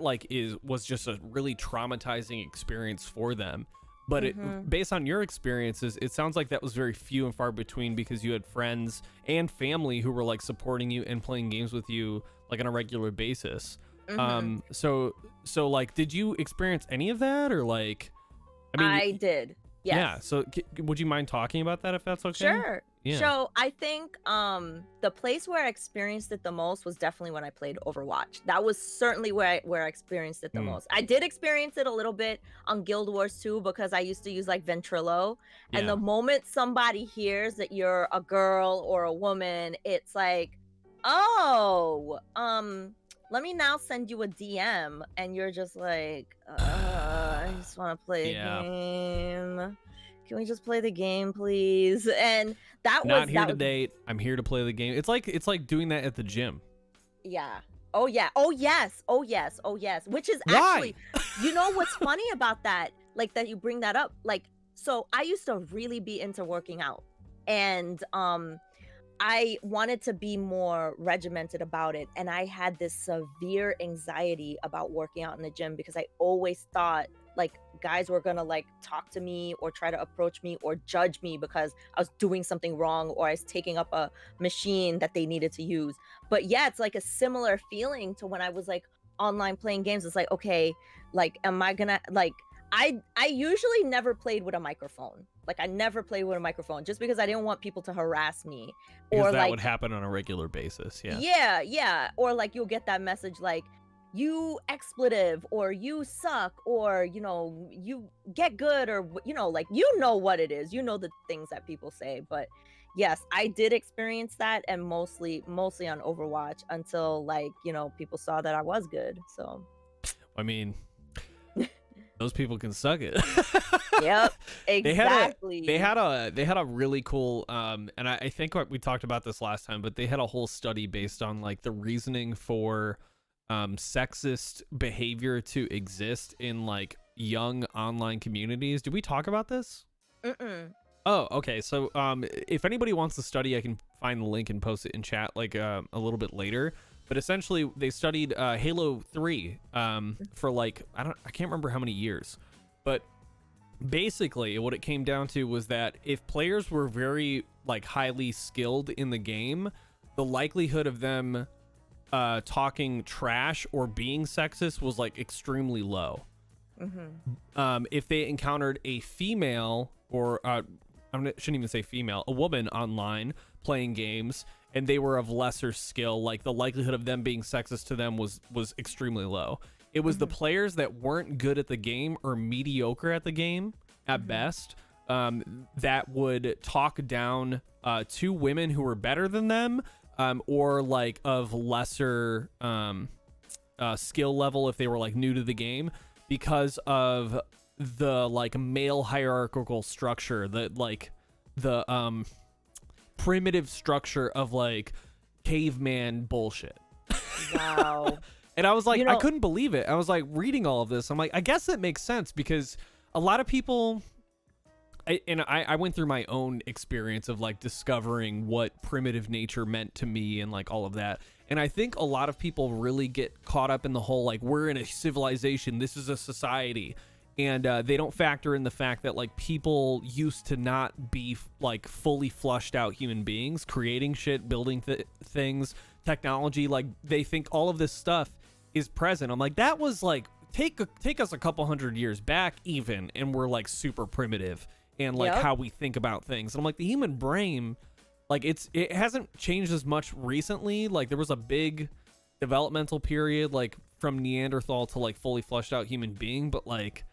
like was just a really traumatizing experience for them. But based on your experiences, it sounds like that was very few and far between, because you had friends and family who were like supporting you and playing games with you like on a regular basis. So like, did you experience any of that, or like, I mean, I did. Yes. Yeah. So would you mind talking about that if that's okay? Sure. Yeah. So I think the place where I experienced it the most was definitely when I played Overwatch. That was certainly where I experienced it the most. I did experience it a little bit on Guild Wars 2, because I used to use like Ventrilo. And the moment somebody hears that you're a girl or a woman, it's like, oh, let me now send you a DM, and you're just like, I just want to play a game. Can we just play the game, please? And that not here to date. I'm here to play the game. It's like doing that at the gym. Yeah. Oh yeah. Oh yes. Oh yes. Oh yes. Which is actually, you know what's funny about that? Like that you bring that up. Like, so I used to really be into working out, and I wanted to be more regimented about it. And I had this severe anxiety about working out in the gym, because I always thought like guys were gonna like talk to me or try to approach me or judge me because I was doing something wrong, or I was taking up a machine that they needed to use. But yeah, it's like a similar feeling to when I was like online playing games. It's like, okay, like, am I gonna like, I usually never played with a microphone. Like I never played with a microphone, just because I didn't want people to harass me. Because or that like, would happen on a regular basis. Yeah. Or like you'll get that message like, you expletive, or you suck, or you know, you get good, or you know, like, you know what it is, you know, the things that people say. But yes, I did experience that, and mostly on Overwatch, until like, you know, people saw that I was good. So I mean, those people can suck it. Yep, exactly. They had a really cool and I think we talked about this last time, but they had a whole study based on like the reasoning for sexist behavior to exist in like young online communities. Did we talk about this? Oh, okay. So if anybody wants to study, I can find the link and post it in chat like a little bit later. But essentially they studied Halo 3 for like I can't remember how many years, but basically what it came down to was that if players were very like highly skilled in the game, the likelihood of them talking trash or being sexist was like extremely low. If they encountered a female, or I shouldn't even say female, a woman online playing games, and they were of lesser skill, like the likelihood of them being sexist to them was extremely low. It was the players that weren't good at the game or mediocre at the game at best that would talk down to women who were better than them, or like of lesser skill level if they were like new to the game, because of the like male hierarchical structure, that like the primitive structure of like caveman bullshit. Wow. And I was like, I couldn't believe it. I was like reading all of this. I'm like, I guess that makes sense, because a lot of people, I went through my own experience of like discovering what primitive nature meant to me and like all of that. And I think a lot of people really get caught up in the whole, like, we're in a civilization, this is a society. And they don't factor in the fact that like people used to not be like fully flushed out human beings, creating shit, building things, technology. Like they think all of this stuff is present. I'm like, that was like, take us a couple hundred years back even, and we're like super primitive and like how we think about things. And I'm like, the human brain, like it hasn't changed as much recently. Like there was a big developmental period like from Neanderthal to like fully fleshed out human being, but like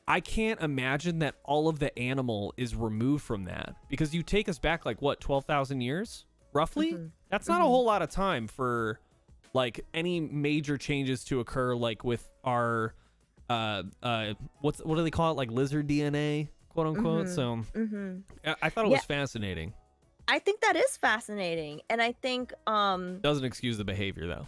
I can't imagine that all of the animal is removed from that, because you take us back like what, 12,000 years roughly. That's not a whole lot of time for like any major changes to occur, like with our what do they call it, like lizard DNA, quote unquote. So I thought it was fascinating. I think that is fascinating, and I think doesn't excuse the behavior though.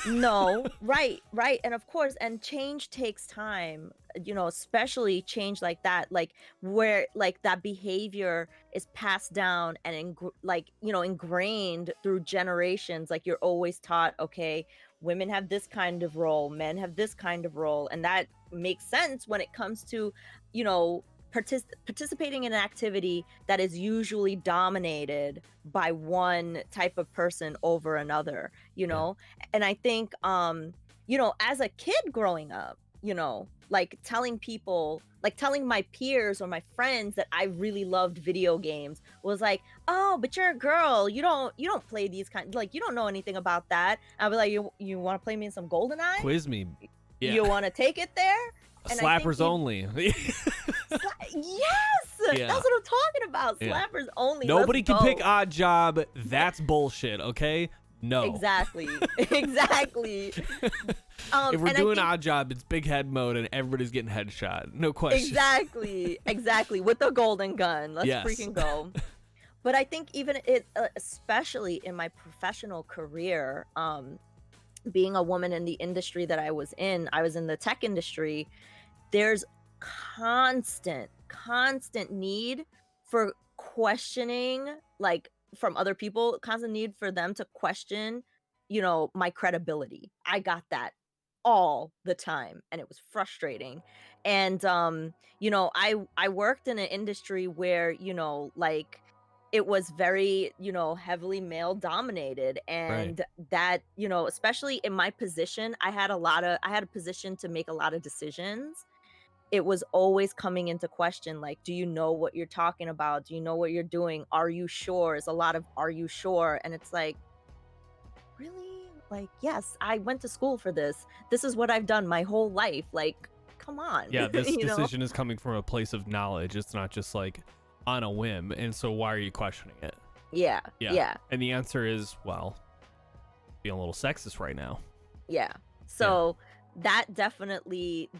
no, right, and of course, and change takes time, you know, especially change like that, like where like that behavior is passed down and like, you know, ingrained through generations. Like you're always taught, okay, women have this kind of role, men have this kind of role, and that makes sense when it comes to, you know, participating in an activity that is usually dominated by one type of person over another, you know. And I think you know, as a kid growing up, you know, like telling people, like telling my peers or my friends that I really loved video games was like, oh, but you're a girl, you don't play these kind, like you don't know anything about that. I'll be like, you want to play me in some GoldenEye? Quiz me. Yeah. You want to take it there? And Slappers only. Yes, that's what I'm talking about. Slappers only. Nobody can pick Odd Job. That's bullshit. Okay. No. Exactly. Exactly. If we're doing Odd Job, it's big head mode and everybody's getting headshot. No question. Exactly. Exactly. With the golden gun. Let's freaking go. But I think even especially in my professional career, being a woman in the industry that I was in the tech industry, there's constant need for questioning, like from other people, constant need for them to question, you know, my credibility. I got that all the time, and it was frustrating. And you know, I worked in an industry where, you know, like it was very, you know, heavily male dominated, and that, you know, especially in my position, I had a position to make a lot of decisions. It was always coming into question, like, do you know what you're talking about? Do you know what you're doing? Are you sure? It's a lot of are you sure? And it's like, really? Like, yes, I went to school for this. This is what I've done my whole life. Like, come on. Yeah, this decision is coming from a place of knowledge. It's not just like on a whim. And so why are you questioning it? Yeah. And the answer is, well, being a little sexist right now. Yeah. So that definitely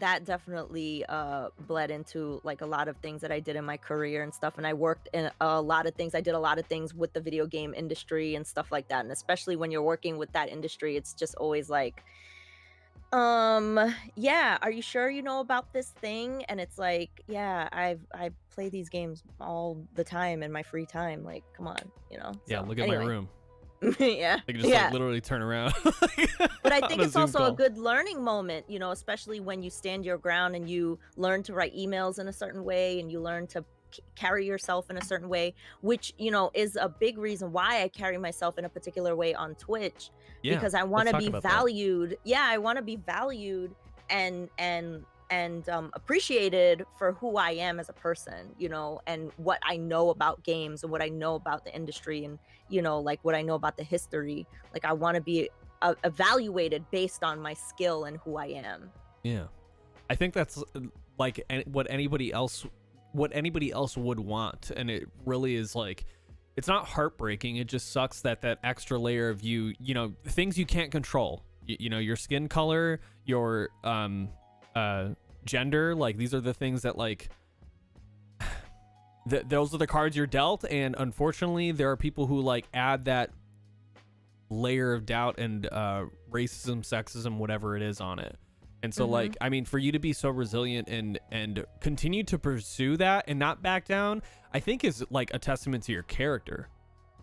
bled into like a lot of things that I did in my career and stuff. And I worked in a lot of things. I did a lot of things with the video game industry and stuff like that. And especially when you're working with that industry, it's just always like, yeah, are you sure you know about this thing? And it's like, yeah, I play these games all the time in my free time. Like, come on, you know. Yeah, look at my room. Yeah. They can just like literally turn around. But I think it's also a good learning moment, you know, especially when you stand your ground and you learn to write emails in a certain way, and you learn to carry yourself in a certain way, which, you know, is a big reason why I carry myself in a particular way on Twitch, because I want to be valued. I want to be valued and appreciated for who I am as a person, you know, and what I know about games and what I know about the industry, and, you know, like what I know about the history. Like, I want to be evaluated based on my skill and who I am. Yeah, I think that's like what anybody else would want. And it really is like, it's not heartbreaking. It just sucks that extra layer of you know, things you can't control, you know, your skin color, your gender, like these are the things that like those are the cards you're dealt. And unfortunately there are people who like add that layer of doubt and racism, sexism, whatever it is on it. And so like, I mean, for you to be so resilient and continue to pursue that and not back down, I think is like a testament to your character.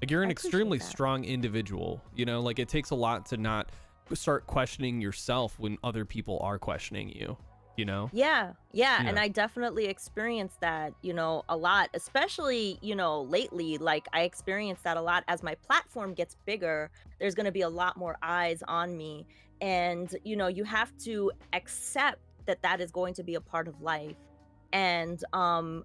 Like, you're an extremely strong individual, you know, like it takes a lot to not start questioning yourself when other people are questioning you, you know? Yeah. And I definitely experienced that, you know, a lot, especially, you know, lately. Like, I experienced that a lot. As my platform gets bigger, there's going to be a lot more eyes on me. And, you know, you have to accept that that is going to be a part of life, and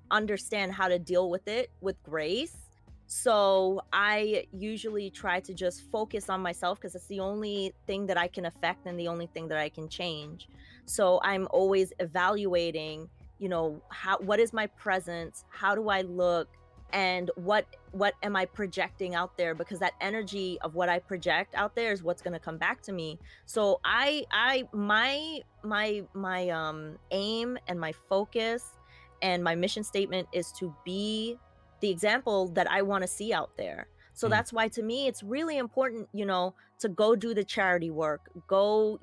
understand how to deal with it with grace. So I usually try to just focus on myself, because it's the only thing that I can affect and the only thing that I can change. So I'm always evaluating, what is my presence, how do I look, and what am I projecting out there, because that energy of what I project out there is what's going to come back to me. So my aim and my focus and my mission statement is to be the example that I want to see out there. So that's why, to me, it's really important, to go do the charity work, go,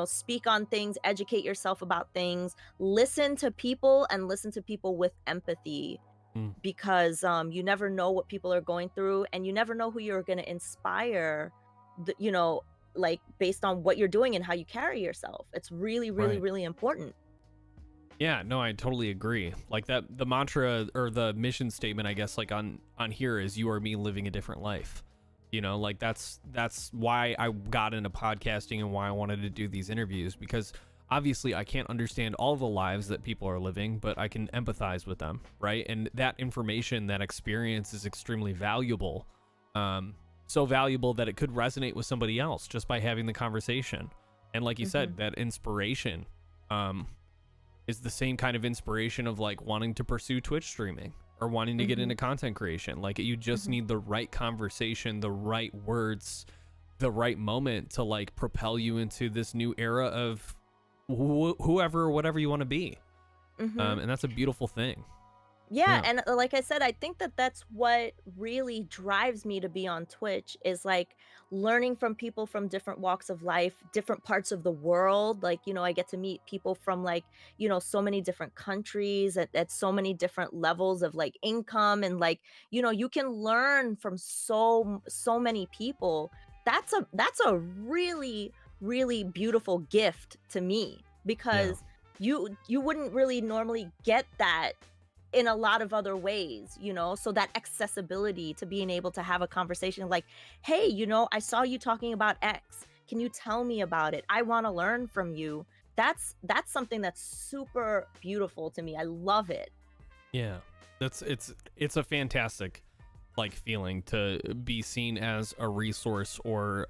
speak on things, educate yourself about things, listen to people, and listen to people with empathy, because you never know what people are going through, and you never know who you're going to inspire, like based on what you're doing and how you carry yourself. It's really, really, Right. really important. Yeah, no, I totally agree. Like that, the mantra or the mission statement, I guess, like on here is "You are me living a different life." Like that's why I got into podcasting and why I wanted to do these interviews, because obviously I can't understand all the lives that people are living, but I can empathize with them, right? And that information, that experience is extremely valuable. So valuable that it could resonate with somebody else just by having the conversation. And like you said, that inspiration, is the same kind of inspiration of like wanting to pursue Twitch streaming or wanting to get into content creation. Like you just need the right conversation, the right words, the right moment to like propel you into this new era of whoever or whatever you want to be. And that's a beautiful thing. Yeah, and like I said, I think that that's what really drives me to be on Twitch, is like learning from people from different walks of life, different parts of the world. Like, I get to meet people from like, so many different countries at so many different levels of like income, and like, you can learn from so many people. That's a really, really beautiful gift to me, because you wouldn't really normally get that in a lot of other ways, so that accessibility to being able to have a conversation like, hey, I saw you talking about X, can you tell me about it, I want to learn from you. That's something that's super beautiful to me. I love it. Yeah, it's a fantastic like feeling to be seen as a resource, or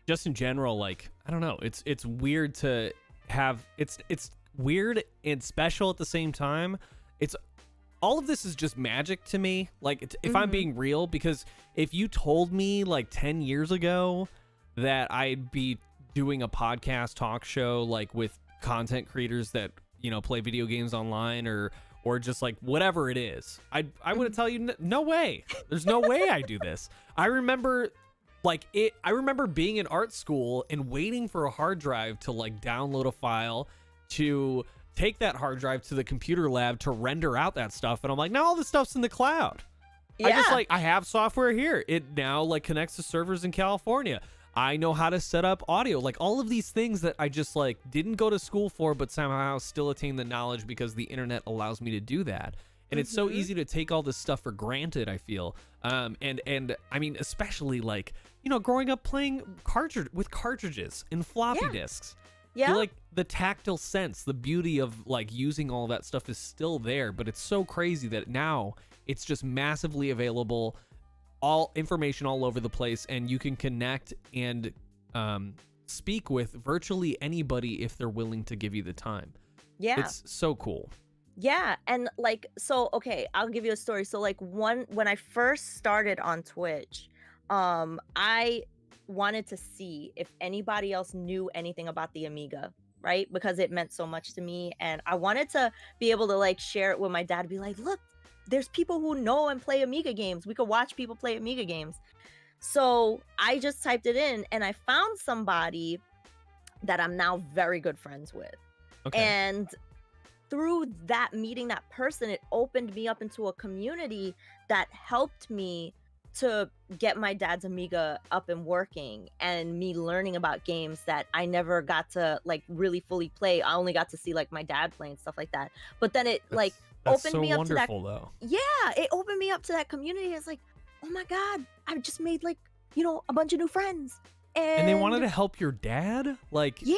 just in general. Like, I don't know, it's weird to have, it's weird and special at the same time. It's all of this is just magic to me. Like, if I'm being real, because if you told me like 10 years ago that I'd be doing a podcast talk show, like with content creators that, play video games online or just like whatever it is, I would tell you, no way. There's no way I do this. I remember being in art school and waiting for a hard drive to like download a file, to take that hard drive to the computer lab to render out that stuff. And I'm like, now all this stuff's in the cloud. Yeah. I have software here. It now like connects to servers in California. I know how to set up audio, like all of these things that I just like didn't go to school for, but somehow still attain the knowledge because the internet allows me to do that. And it's so easy to take all this stuff for granted, I feel. And I mean, especially like, growing up playing with cartridges and floppy disks. Yeah. Like the tactile sense, the beauty of like using all that stuff is still there, but it's so crazy that now it's just massively available, all information all over the place, and you can connect and speak with virtually anybody if they're willing to give you the time. Yeah. It's so cool. Yeah, and like, so okay, I'll give you a story. So like when I first started on Twitch, I wanted to see if anybody else knew anything about the Amiga, right? Because it meant so much to me, and I wanted to be able to like share it with my dad, be like, look, there's people who know and play Amiga games. We could watch people play Amiga games. So I just typed it in, and I found somebody that I'm now very good friends with. Okay. And through that, meeting that person, it opened me up into a community that helped me to get my dad's Amiga up and working, and me learning about games that I never got to like really fully play. I only got to see like my dad play and stuff like that. But then it That's opened so me up to that. wonderful, though. Yeah, it opened me up to that community. It's like, oh my God, I've just made like, a bunch of new friends. And they wanted to help your dad? Like, yeah.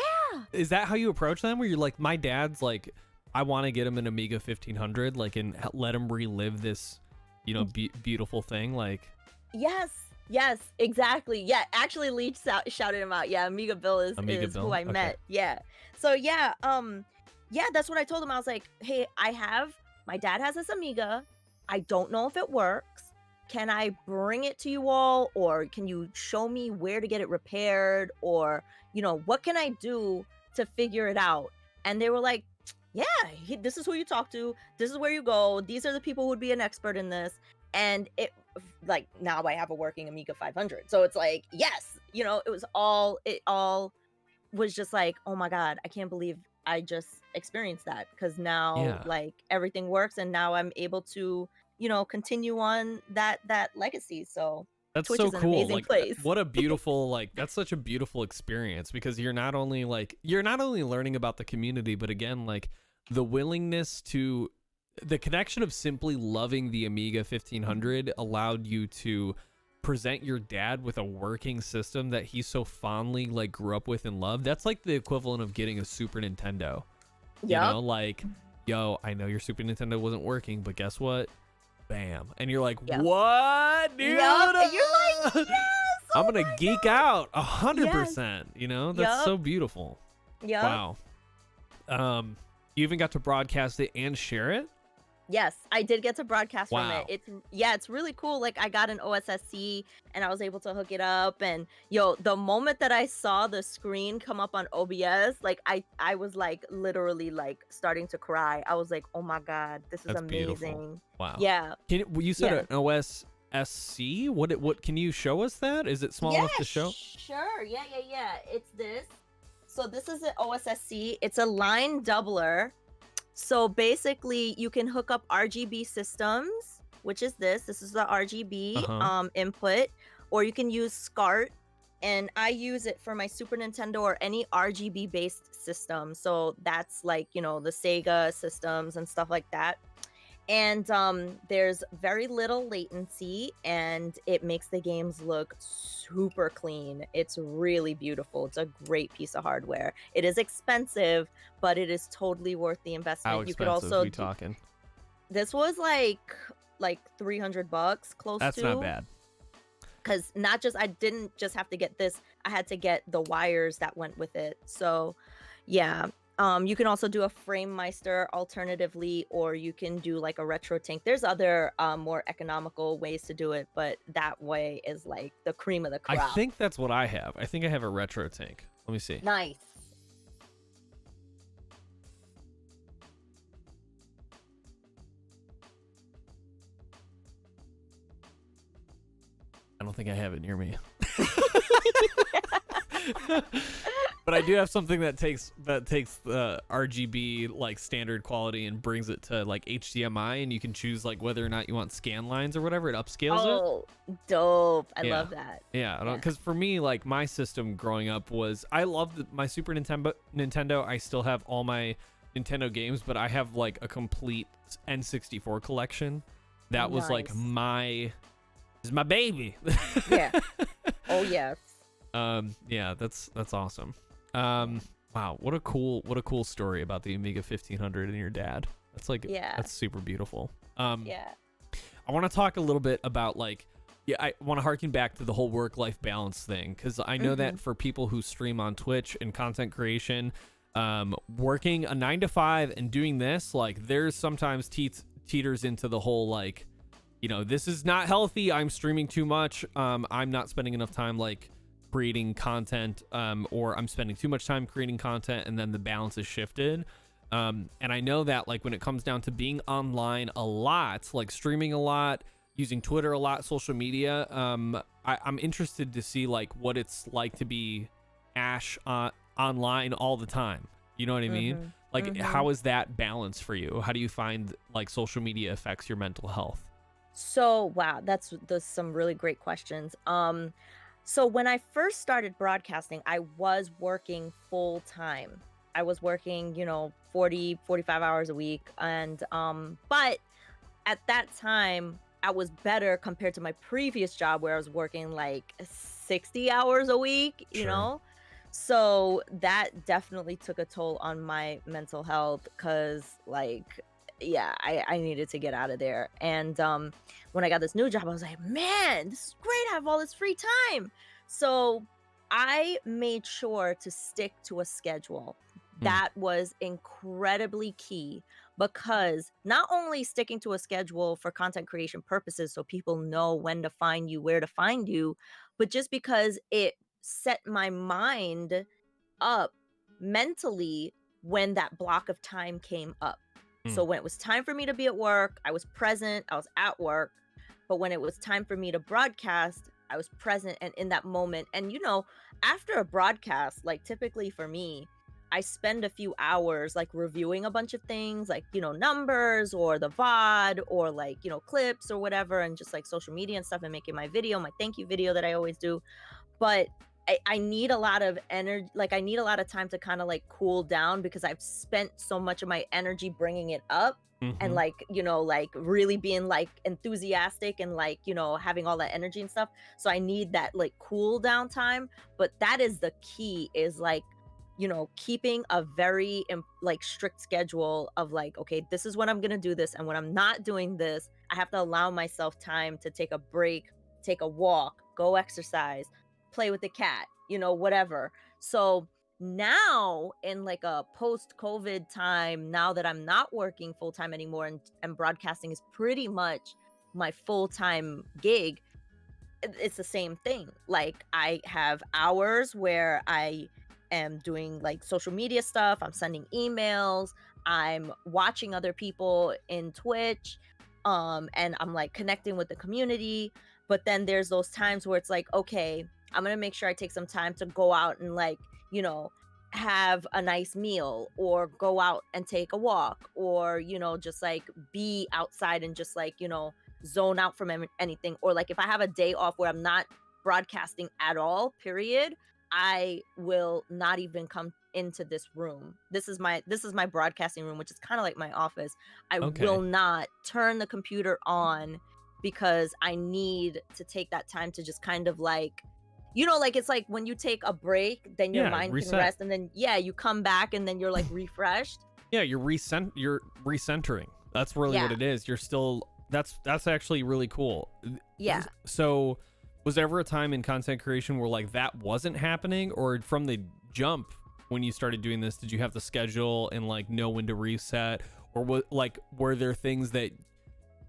Is that how you approach them? Where you're like, my dad's like, I want to get him an Amiga 1500, like, and let him relive this, beautiful thing. Like, Yes, exactly. Yeah, actually, Leach shouted him out. Yeah, Amiga Bill is Bill? who I Okay. met. Yeah. So yeah, Yeah, that's what I told him. I was like, hey, my dad has this Amiga. I don't know if it works. Can I bring it to you all? Or can you show me where to get it repaired? Or, what can I do to figure it out? And they were like, yeah, this is who you talk to. This is where you go. These are the people who would be an expert in this. And it, like, now I have a working Amiga 500. So it's like, yes, it all was just like, oh my God, I can't believe I just experienced that, because now Yeah. like everything works and now I'm able to, continue on that legacy. So That's Twitch so is an cool. amazing Like, place. what a beautiful, like, that's such a beautiful experience, because you're not only learning about the community, but again, like, the willingness to, the connection of simply loving the Amiga 1500 allowed you to present your dad with a working system that he so fondly like grew up with and loved. That's like the equivalent of getting a Super Nintendo. Yep. Like, yo, I know your Super Nintendo wasn't working, but guess what? Bam. And you're like, Yep. what, dude? Yep. And you're like, yes. I'm Oh gonna my geek out 100%. That's Yep. so beautiful. Yep. Wow. You even got to broadcast it and share it? Yes, I did get to broadcast from Wow. it. It's really cool. Like, I got an OSSC and I was able to hook it up, and the moment that I saw the screen come up on OBS, like I was like literally like starting to cry. I was like, oh my God, this is That's amazing. beautiful. Wow. Yeah. You said an OSSC? What can you show us that? Is it small enough to show? Sure. Yeah. It's this. So this is an OSSC. It's a line doubler. So basically, you can hook up RGB systems, which is this. This is the RGB input, or you can use SCART, and I use it for my Super Nintendo or any RGB based system. So that's like, the Sega systems and stuff like that. And there's very little latency, and it makes the games look super clean. It's really beautiful. It's a great piece of hardware. It is expensive, but it is totally worth the investment. How expensive are we talking? This was like $300, close to. That's not bad. Because I didn't just have to get this. I had to get the wires that went with it. So, yeah. You can also do a FrameMeister alternatively, or you can do like a retro tank. There's other more economical ways to do it, but that way is like the cream of the crop. I think that's what I have. I think I have a retro tank. Let me see. Nice. I don't think I have it near me. But I do have something that takes the RGB like standard quality and brings it to like HDMI, and you can choose like whether or not you want scan lines or whatever. It upscales it. Oh, dope. I love that. Yeah, because for me, like, my system growing up was, I loved my Super Nintendo. I still have all my Nintendo games, but I have like a complete N64 collection. That was like my baby. Yeah. Oh yes. Yeah, that's awesome. Wow, what a cool story about the Amiga 1500 and your dad. That's like, that's super beautiful. Yeah. I want to talk a little bit about like, I want to harken back to the whole work-life balance thing, because I know that for people who stream on Twitch and content creation, working a 9 to 5 and doing this, like, there's sometimes teeters into the whole like, this is not healthy. I'm streaming too much. I'm not spending enough time like creating content, or I'm spending too much time creating content, and then the balance is shifted. And I know that like when it comes down to being online a lot, like streaming a lot, using Twitter a lot, social media, I'm interested to see like what it's like to be Ash online all the time. You know what I mean? Like, how is that balance for you? How do you find like social media affects your mental health? So, wow, that's some really great questions. So when I first started broadcasting, I was working full time. I was working, 40, 45 hours a week. And, but at that time, I was better compared to my previous job where I was working like 60 hours a week, you know? So that definitely took a toll on my mental health, because like, yeah, I needed to get out of there. And when I got this new job, I was like, man, this is great. I have all this free time. So I made sure to stick to a schedule. that was incredibly key, because not only sticking to a schedule for content creation purposes so people know when to find you, where to find you, but just because it set my mind up mentally when that block of time came up. So when it was time for me to be at work, I was present, I was at work. But when it was time for me to broadcast, I was present and in that moment. And after a broadcast, like typically for me, I spend a few hours like reviewing a bunch of things, like, numbers or the VOD or like, clips or whatever, and just like social media and stuff, and making my video, my thank you video that I always do. But I need a lot of energy, like I need a lot of time to kind of like cool down, because I've spent so much of my energy bringing it up and like, like really being like enthusiastic and like, having all that energy and stuff. So I need that like cool down time. But that is the key, is like, keeping a very like strict schedule of like, okay, this is when I'm gonna do this, and when I'm not doing this, I have to allow myself time to take a break, take a walk, go exercise, play with the cat, whatever. So now in like a post-COVID time, now that I'm not working full-time anymore, and broadcasting is pretty much my full-time gig, it's the same thing. Like I have hours where I am doing like social media stuff, I'm sending emails, I'm watching other people in Twitch, and I'm like connecting with the community. But then there's those times where it's like, okay, I'm gonna make sure I take some time to go out and like, have a nice meal, or go out and take a walk, or, just like be outside and just like, zone out from anything. Or like if I have a day off where I'm not broadcasting at all, period, I will not even come into this room. This is my broadcasting room, which is kind of like my office. I will not turn the computer on, because I need to take that time to just kind of like, like it's like when you take a break, then your mind reset. can rest, and then you come back and then you're like refreshed. Yeah, you're recentering. That's really what it is. You're still, that's actually really cool. Yeah. So was there ever a time in content creation where like that wasn't happening, or from the jump when you started doing this, did you have to schedule and like know when to reset, or were there things that,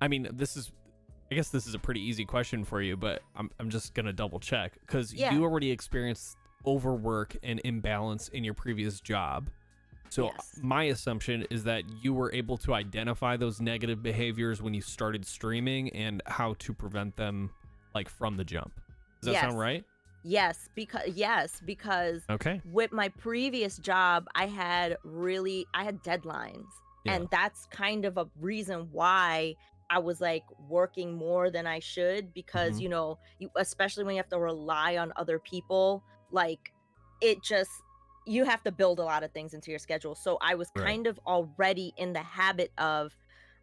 I mean, I guess this is a pretty easy question for you, but I'm just gonna double check, because you already experienced overwork and imbalance in your previous job. So my assumption is that you were able to identify those negative behaviors when you started streaming, and how to prevent them like from the jump. Does that sound right? Yes, because with my previous job, I had deadlines, and that's kind of a reason why I was like working more than I should, because you especially when you have to rely on other people, like you have to build a lot of things into your schedule. So I was kind of already in the habit of,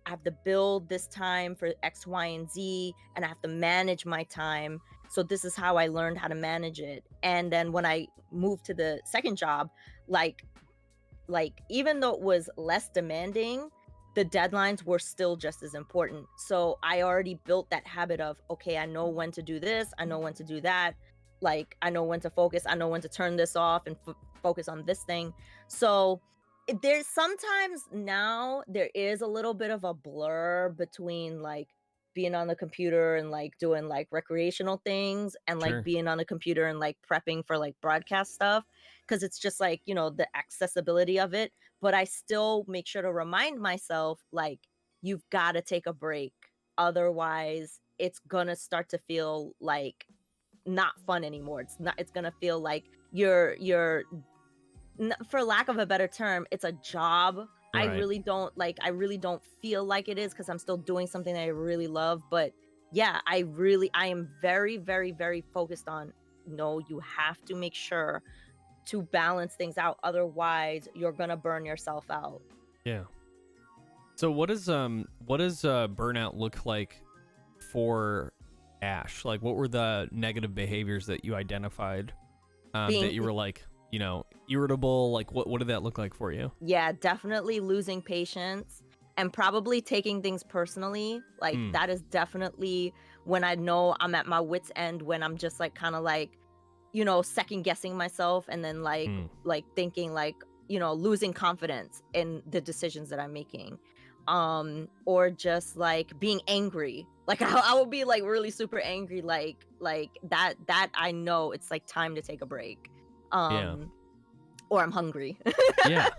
I have to build this time for X, Y, and Z, and I have to manage my time. So this is how I learned how to manage it. And then when I moved to the second job, like even though it was less demanding, the deadlines were still just as important. So I already built that habit of, okay, I know when to do this, I know when to do that. Like I know when to focus, I know when to turn this off and focus on this thing. So there's sometimes now there is a little bit of a blur between like being on the computer and like doing like recreational things, and like being on the computer and like prepping for like broadcast stuff, because it's just like, the accessibility of it. But I still make sure to remind myself, like, you've got to take a break, otherwise it's gonna start to feel like not fun anymore. It's gonna feel like you're for lack of a better term, it's a job. I really don't feel like it is, because I'm still doing something that I really love. But yeah, I am very, very, very focused on, no, you have to make sure to balance things out, otherwise you're gonna burn yourself out. Yeah. So what does burnout look like for Ash? Like, what were the negative behaviors that you identified that you were like, irritable? Like, what did that look like for you? Yeah, definitely losing patience and probably taking things personally. Like that is definitely when I know I'm at my wit's end, when I'm just like kind of like, second guessing myself, and then like thinking like, losing confidence in the decisions that I'm making, or just like being angry. Like I will be like really super angry, like that I know it's like time to take a break, Yeah. or I'm hungry. Yeah.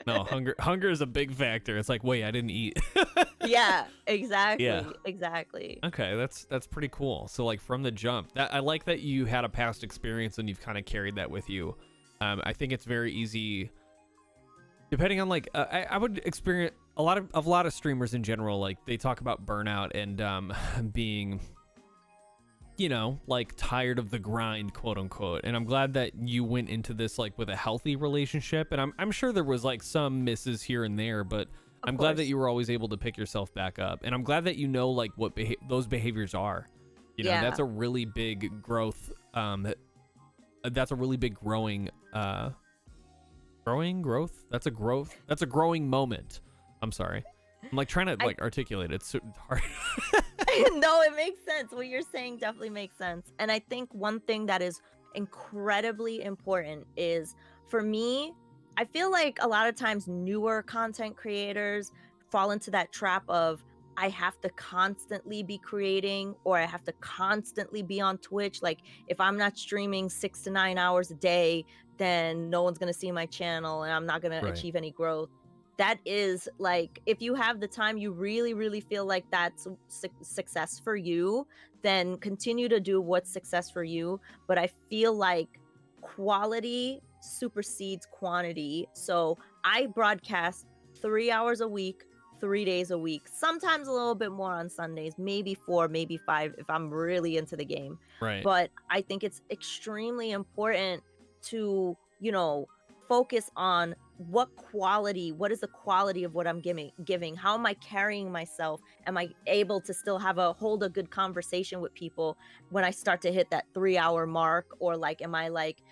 No, hunger is a big factor. It's like, wait, I didn't eat. Yeah, exactly. Yeah. Exactly. Okay, that's pretty cool. So like from the jump, that I like that you had a past experience and you've kind of carried that with you. I think it's very easy, depending on like I would experience a lot of streamers in general, like they talk about burnout and being, like tired of the grind, quote unquote. And I'm glad that you went into this like with a healthy relationship. And I'm sure there was like some misses here and there, but I'm glad that you were always able to pick yourself back up. And I'm glad that you know like what those behaviors are. That's a really big growth. That's a really big growing growth. That's a growing moment. I'm sorry. I'm like trying to like articulate it. It's so hard. No, it makes sense. What you're saying definitely makes sense. And I think one thing that is incredibly important is, for me, I feel like a lot of times newer content creators fall into that trap of, I have to constantly be creating, or I have to constantly be on Twitch. Like if I'm not streaming 6 to 9 hours a day, then no one's going to see my channel and I'm not going to achieve any growth. That is like, if you have the time, you really, really feel like that's success for you, then continue to do what's success for you. But I feel like quality supersedes quantity. So I broadcast 3 hours a week, 3 days a week, sometimes a little bit more on Sundays, maybe 4, maybe 5 if I'm really into the game. Right. But I think it's extremely important to, focus on what is the quality of what I'm giving? How am I carrying myself? Am I able to still hold a good conversation with people when I start to hit that 3-hour mark? Or like, am I like,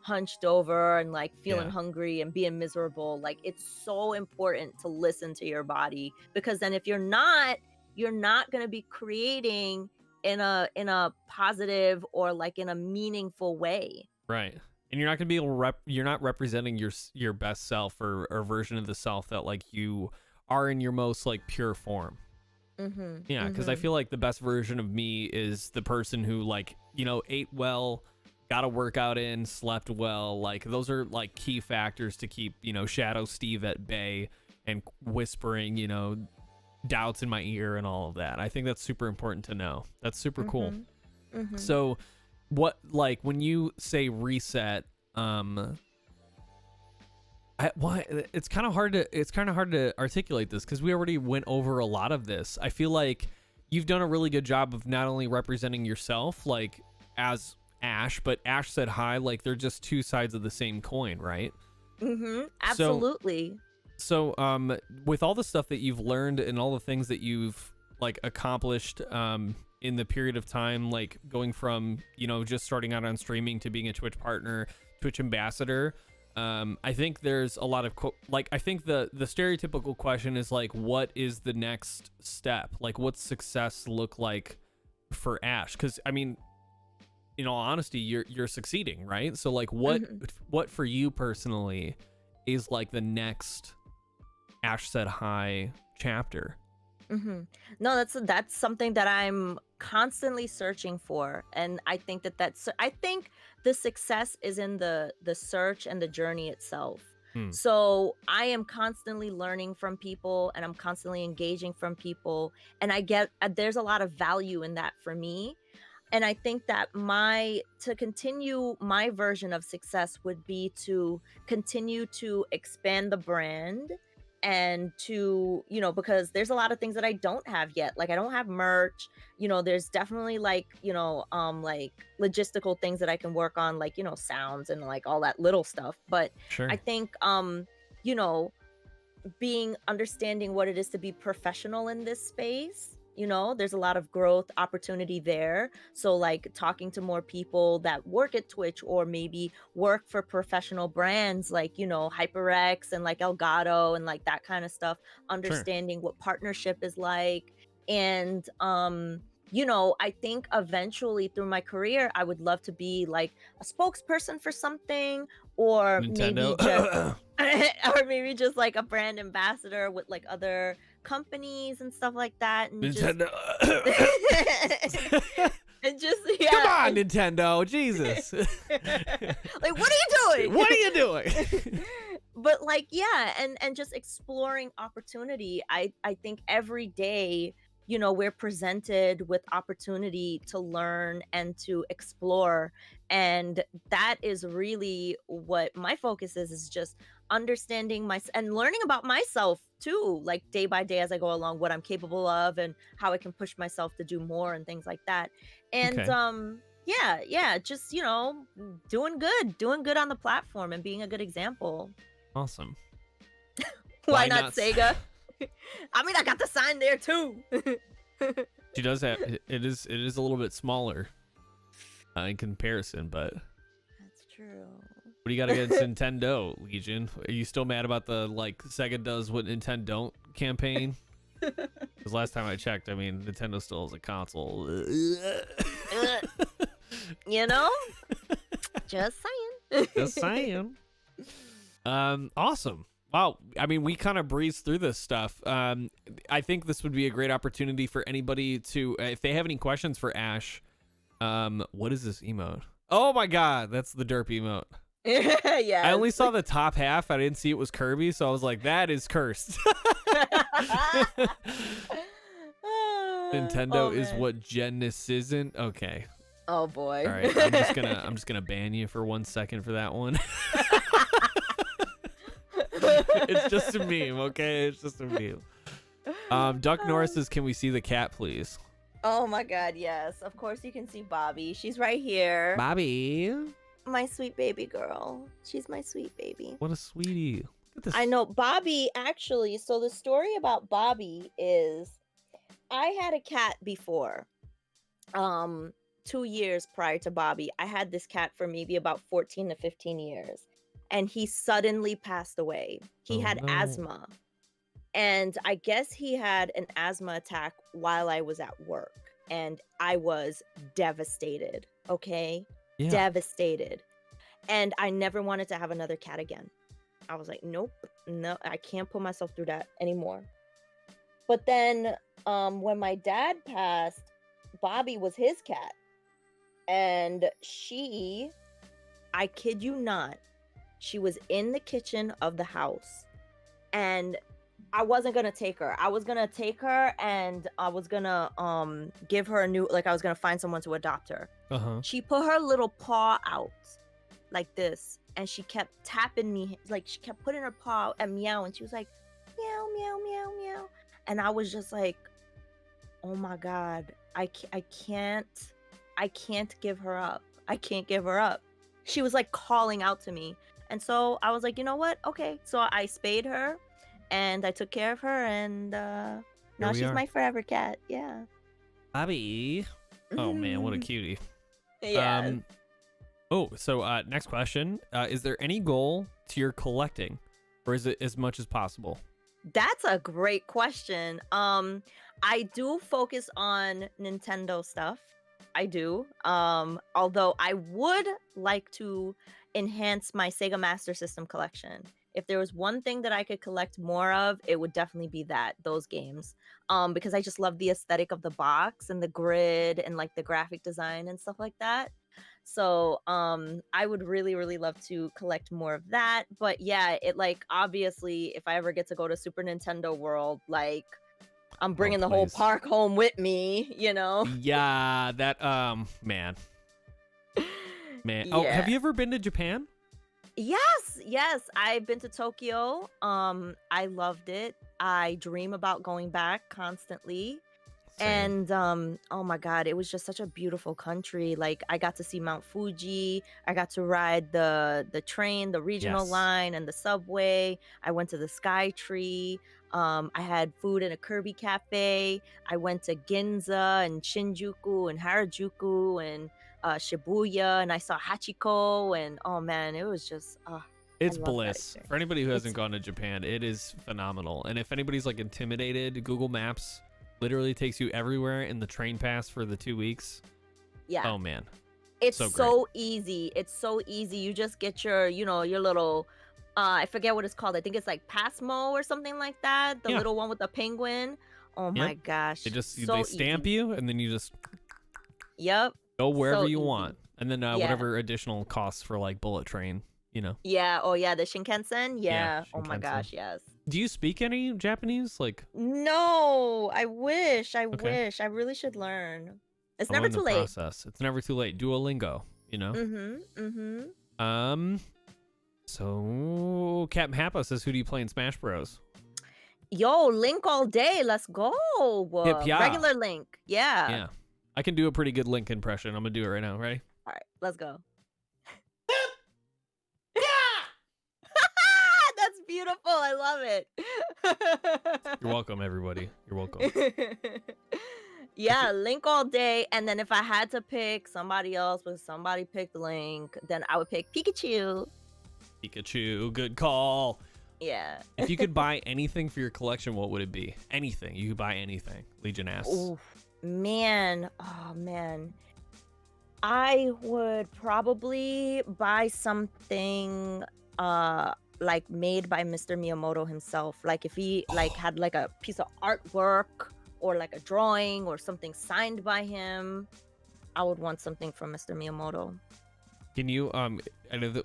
hunched over and like feeling hungry and being miserable? Like, it's so important to listen to your body, because then if you're not going to be creating in a positive or like in a meaningful way. Right. And you're not going to be able to you're not representing your best self or version of the self that like you are in your most like pure form. Yeah, because I feel like the best version of me is the person who like, ate well, got a workout in, slept well. Like those are like key factors to keep, Shadow Steve at bay and whispering, doubts in my ear and all of that. I think that's super important to know. That's super cool. So what, like when you say reset, it's kind of hard to articulate this because we already went over a lot of this. I feel like you've done a really good job of not only representing yourself like as Ash, but AshSaidHi, like they're just two sides of the same coin, right? Absolutely. So with all the stuff that you've learned and all the things that you've like accomplished in the period of time, like going from, just starting out on streaming to being a Twitch partner, Twitch ambassador, I think there's a lot of I think the stereotypical question is like, what is the next step? Like, what's success look like for Ash? Because I mean, in all honesty, you're succeeding, right? So like, what for you personally is like the next AshSaidHi chapter? No, that's something that I'm constantly searching for, and I think I think the success is in the search and the journey itself. So I am constantly learning from people, and I'm constantly engaging from people, and there's a lot of value in that for me. And I think that to continue my version of success would be to continue to expand the brand, and to, because there's a lot of things that I don't have yet. Like I don't have merch, there's definitely like, like logistical things that I can work on, like, sounds and like all that little stuff. But Sure. I think, understanding what it is to be professional in this space, there's a lot of growth opportunity there. So like talking to more people that work at Twitch, or maybe work for professional brands like, HyperX and like Elgato and like that kind of stuff, understanding what partnership is like. And you know, I think eventually through my career, I would love to be like a spokesperson for something, or maybe just Nintendo. or maybe just like a brand ambassador with like other companies and stuff like that, and just Nintendo. and just Come yeah, on, Nintendo. Jesus. like what are you doing? What are you doing? But like yeah, and just exploring opportunity. I think every day, you know, we're presented with opportunity to learn and to explore, and that is really what my focus is just understanding my and learning about myself too, like day by day as I go along, what I'm capable of and how I can push myself to do more and things like that. And Okay. yeah, just, you know, doing good on the platform and being a good example. Awesome. Why not Sega? I mean, I got the sign there too. She does have it is a little bit smaller in comparison, but That's true. what do you got against Nintendo, Legion? Are you still mad about the like Sega does what Nintendo don't campaign? Because last time I checked, I mean, Nintendo still has a console. You know? Just saying. Just saying. Awesome. Wow. I mean, we kind of breezed through this stuff. I think this would be a great opportunity for anybody to, if they have any questions for Ash. What is this emote? Oh my God, that's the derp emote. Yeah. I only saw the top half. I didn't see it was Kirby, so I was like, that is cursed. Nintendo is what Genesis isn't. Okay. Oh boy. All right. I'm just gonna ban you for 1 second for that one. It's just a meme, okay? It's just a meme. Duck Norris says, "Can we see the cat, please?" Oh my God, yes. Of course you can see Bobby. She's right here. Bobby, My sweet baby girl. She's my sweet baby. what a sweetie. Look at this. I know Bobby actually. So the story about Bobby is I had a cat before. 2 years prior to Bobby, I had this cat for maybe about 14 to 15 years. And he suddenly passed away. He had asthma. And I guess he had an asthma attack while I was at work. And I was devastated. Okay? Yeah. Devastated. And I never wanted to have another cat again. I was like, nope, no, I can't put myself through that anymore. But then when my dad passed, Bobby was his cat. And I kid you not, she was in the kitchen of the house. And I wasn't going to take her. I was going to take her and I was going to give her a new, like I was going to find someone to adopt her. Uh-huh. She put her little paw out like this. And she kept tapping me, like she kept putting her paw out and meow. And she was like, meow, meow, meow, meow. And I was just like, oh my God, I can't give her up. I can't give her up. She was like calling out to me. And so I was like, you know what? Okay. So I spayed her and I took care of her. And now she's my forever cat. Yeah. Bobby. Oh man, what a cutie. Yeah. So next question. Is there any goal to your collecting, or is it as much as possible? That's a great question. I do focus on Nintendo stuff. I do. Although I would like to enhance my Sega Master System collection. If there was one thing that I could collect more of, it would definitely be those games. Because I just love the aesthetic of the box and the grid and like the graphic design and stuff like that. So I would really, really love to collect more of that. But yeah, it like obviously if I ever get to go to Super Nintendo World, like I'm bringing the whole park home with me, you know? Yeah, that man. Yeah. Oh, have you ever been to Japan? Yes, I've been to Tokyo. I loved it. I dream about going back constantly. Same. And oh my God, it was just such a beautiful country. Like I got to see Mount Fuji. I got to ride the train, the regional line, and the subway. I went to the Sky Tree. I had food in a Kirby cafe. I went to Ginza and Shinjuku and Harajuku and Shibuya, and I saw Hachiko. And oh man, it was just it's bliss. For anybody who hasn't gone to Japan, it is phenomenal. And if anybody's like intimidated, Google Maps literally takes you everywhere in the train pass for the 2 weeks. Yeah. Oh man. It's So so easy. It's so easy. You just get your, your little, I forget what it's called. I think it's like Passmo or something like that. The Yeah. little one with the penguin. Oh my gosh. They stamp you, and then you just go wherever So you easy. want. And then whatever additional costs for like bullet train, Yeah. Oh yeah, the Shinkansen. Yeah. Oh my Shinkansen. gosh, yes. Do you speak any Japanese? Like, No, I wish. I Okay. wish. I really should learn. It's I'm never in the too late. process. It's never too late. Duolingo, So Captain Happa says, who do you play in Smash Bros? Yo, Link all day. Let's go. Yep, yeah. Regular Link. Yeah. Yeah. I can do a pretty good Link impression. I'm gonna do it right now. Ready? All right, let's go. That's beautiful. I love it. You're welcome, everybody. You're welcome. Yeah, Link all day. And then if I had to pick somebody else, but somebody picked Link, then I would pick Pikachu. Pikachu, good call. Yeah. If you could buy anything for your collection, what would it be? Anything. You could buy anything. Legion asks. Oof, man. Oh, man. I would probably buy something like made by Mr. Miyamoto himself. Like if he like had like a piece of artwork or like a drawing or something signed by him, I would want something from Mr. Miyamoto. Can you I know that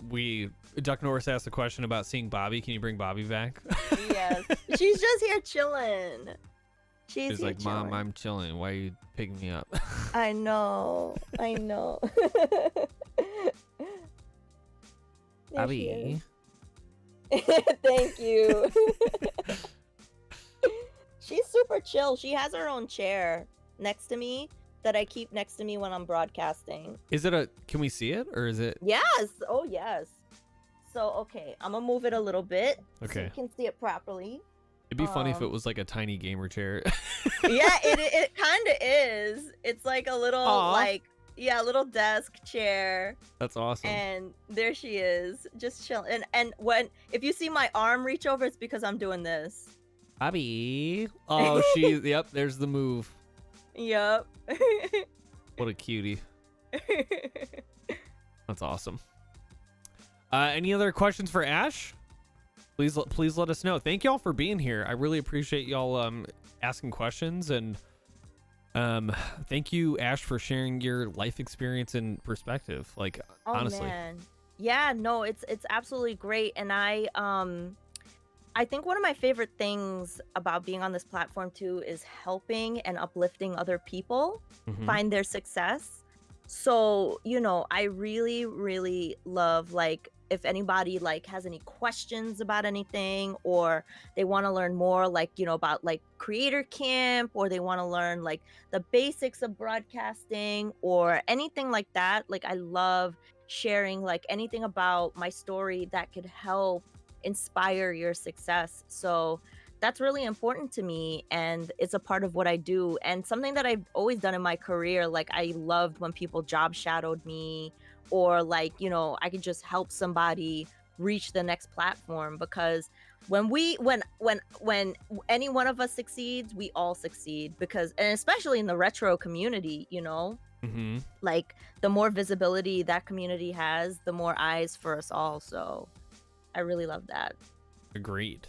Duck Norris asked a question about seeing Bobby. Can you bring Bobby back? Yes. She's just here chilling. She's like, chilling. Mom, I'm chilling. Why are you picking me up? I know. Bobby. Thank you. She's super chill. She has her own chair next to me that I keep next to me when I'm broadcasting. Can we see it, or is it? Yes. Oh, yes. So, okay, I'm gonna move it a little bit so Okay. you can see it properly. It'd be funny if it was like a tiny gamer chair. Yeah, it kind of is. It's like a little little desk chair. That's awesome. And there she is, just chilling. And if you see my arm reach over, it's because I'm doing this. Bobby. Oh, yep, there's the move. Yep. What a cutie. That's awesome. Any other questions for Ash? Please let us know. Thank y'all for being here. I really appreciate y'all asking questions, and thank you, Ash, for sharing your life experience and perspective. Like, honestly. Man. Yeah, no, it's absolutely great. And I think one of my favorite things about being on this platform too is helping and uplifting other people find their success. So, I really, really love, like, if anybody like has any questions about anything, or they want to learn more, like, about like creator camp, or they want to learn like the basics of broadcasting or anything like that. Like, I love sharing like anything about my story that could help inspire your success. So that's really important to me, and it's a part of what I do, and something that I've always done in my career. Like, I loved when people job shadowed me, or like, I could just help somebody reach the next platform, because when any one of us succeeds, we all succeed, because, and especially in the retro community, like, the more visibility that community has, the more eyes for us all. So I really love that. Agreed.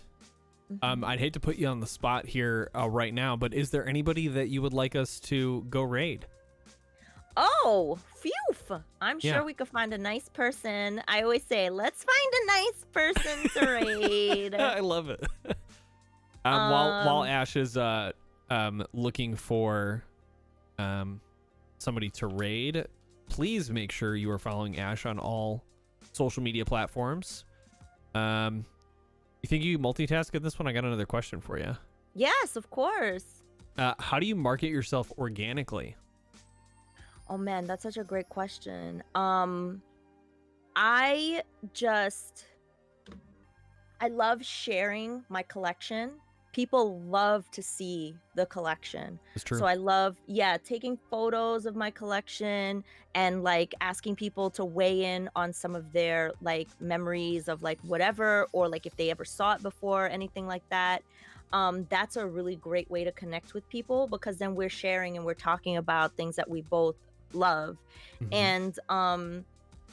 I'd hate to put you on the spot here right now, but is there anybody that you would like us to go raid? Oh, phew. I'm sure we could find a nice person. I always say, let's find a nice person to raid. I love it. While Ash is looking for somebody to raid, please make sure you are following Ash on all social media platforms. You think you multitask at this one? I got another question for you. Yes, of course. How do you market yourself organically? Oh man, that's such a great question. I love sharing my collection. People love to see the collection. That's true. So I love, taking photos of my collection and like asking people to weigh in on some of their like memories of like whatever, or like if they ever saw it before, anything like that. that's a really great way to connect with people, because then we're sharing and we're talking about things that we both love. And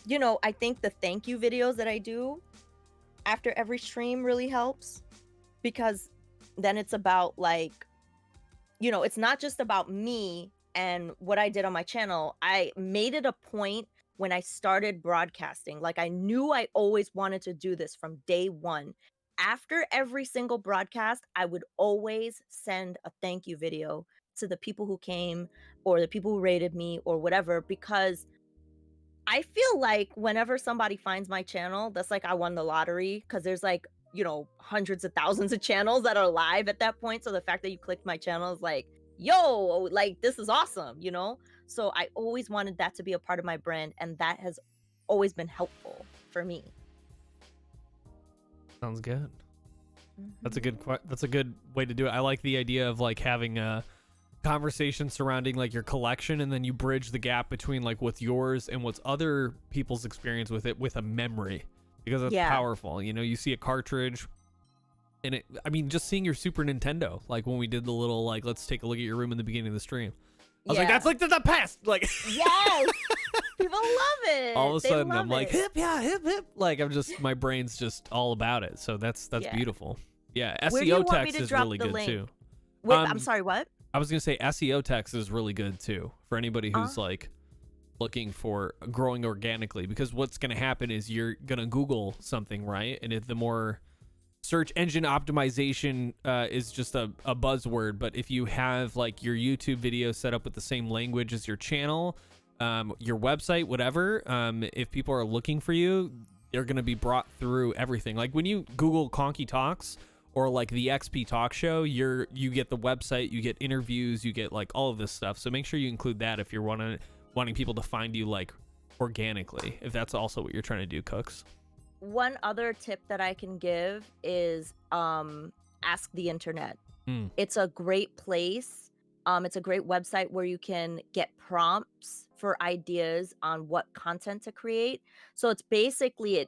you know, I think the thank you videos that I do after every stream really helps, because then it's about, like, you know, it's not just about me and what I did on my channel. I made it a point when I started broadcasting, like, I knew I always wanted to do this from day one. After every single broadcast, I would always send a thank you video to the people who came or the people who rated me or whatever, because I feel like whenever somebody finds my channel, that's like I won the lottery, because there's, like, you know, hundreds of thousands of channels that are live at that point. So the fact that you clicked my channel is like, yo, like, this is awesome, you know? So I always wanted that to be a part of my brand, and that has always been helpful for me. Sounds good. That's a good way to do it. I like the idea of, like, having a conversation surrounding, like, your collection, and then you bridge the gap between, like, what's yours and what's other people's experience with it with a memory, because it's powerful. You know, you see a cartridge and it, I mean, just seeing your Super Nintendo, like when we did the little, like, let's take a look at your room in the beginning of the stream, I was like, that's like the past, like, yes, people love it. All of a sudden I'm like, hip, yeah, hip, hip, like, I'm just, my brain's just all about it. So that's beautiful. Yeah, SEO text is really good too. I'm sorry, what? I was gonna say SEO text is really good too for anybody who's like looking for growing organically, because what's gonna happen is you're gonna Google something, right? And if the more search engine optimization is just a buzzword, but if you have, like, your YouTube video set up with the same language as your channel, your website, whatever, if people are looking for you, they're gonna be brought through everything. Like when you Google KonkyTalks or like the Exp Talk Show, you get the website, you get interviews, you get, like, all of this stuff. So make sure you include that if you're wanting people to find you, like, organically, if that's also what you're trying to do, Cooks. One other tip that I can give is ask the internet. It's a great place. It's a great website where you can get prompts for ideas on what content to create. So it's basically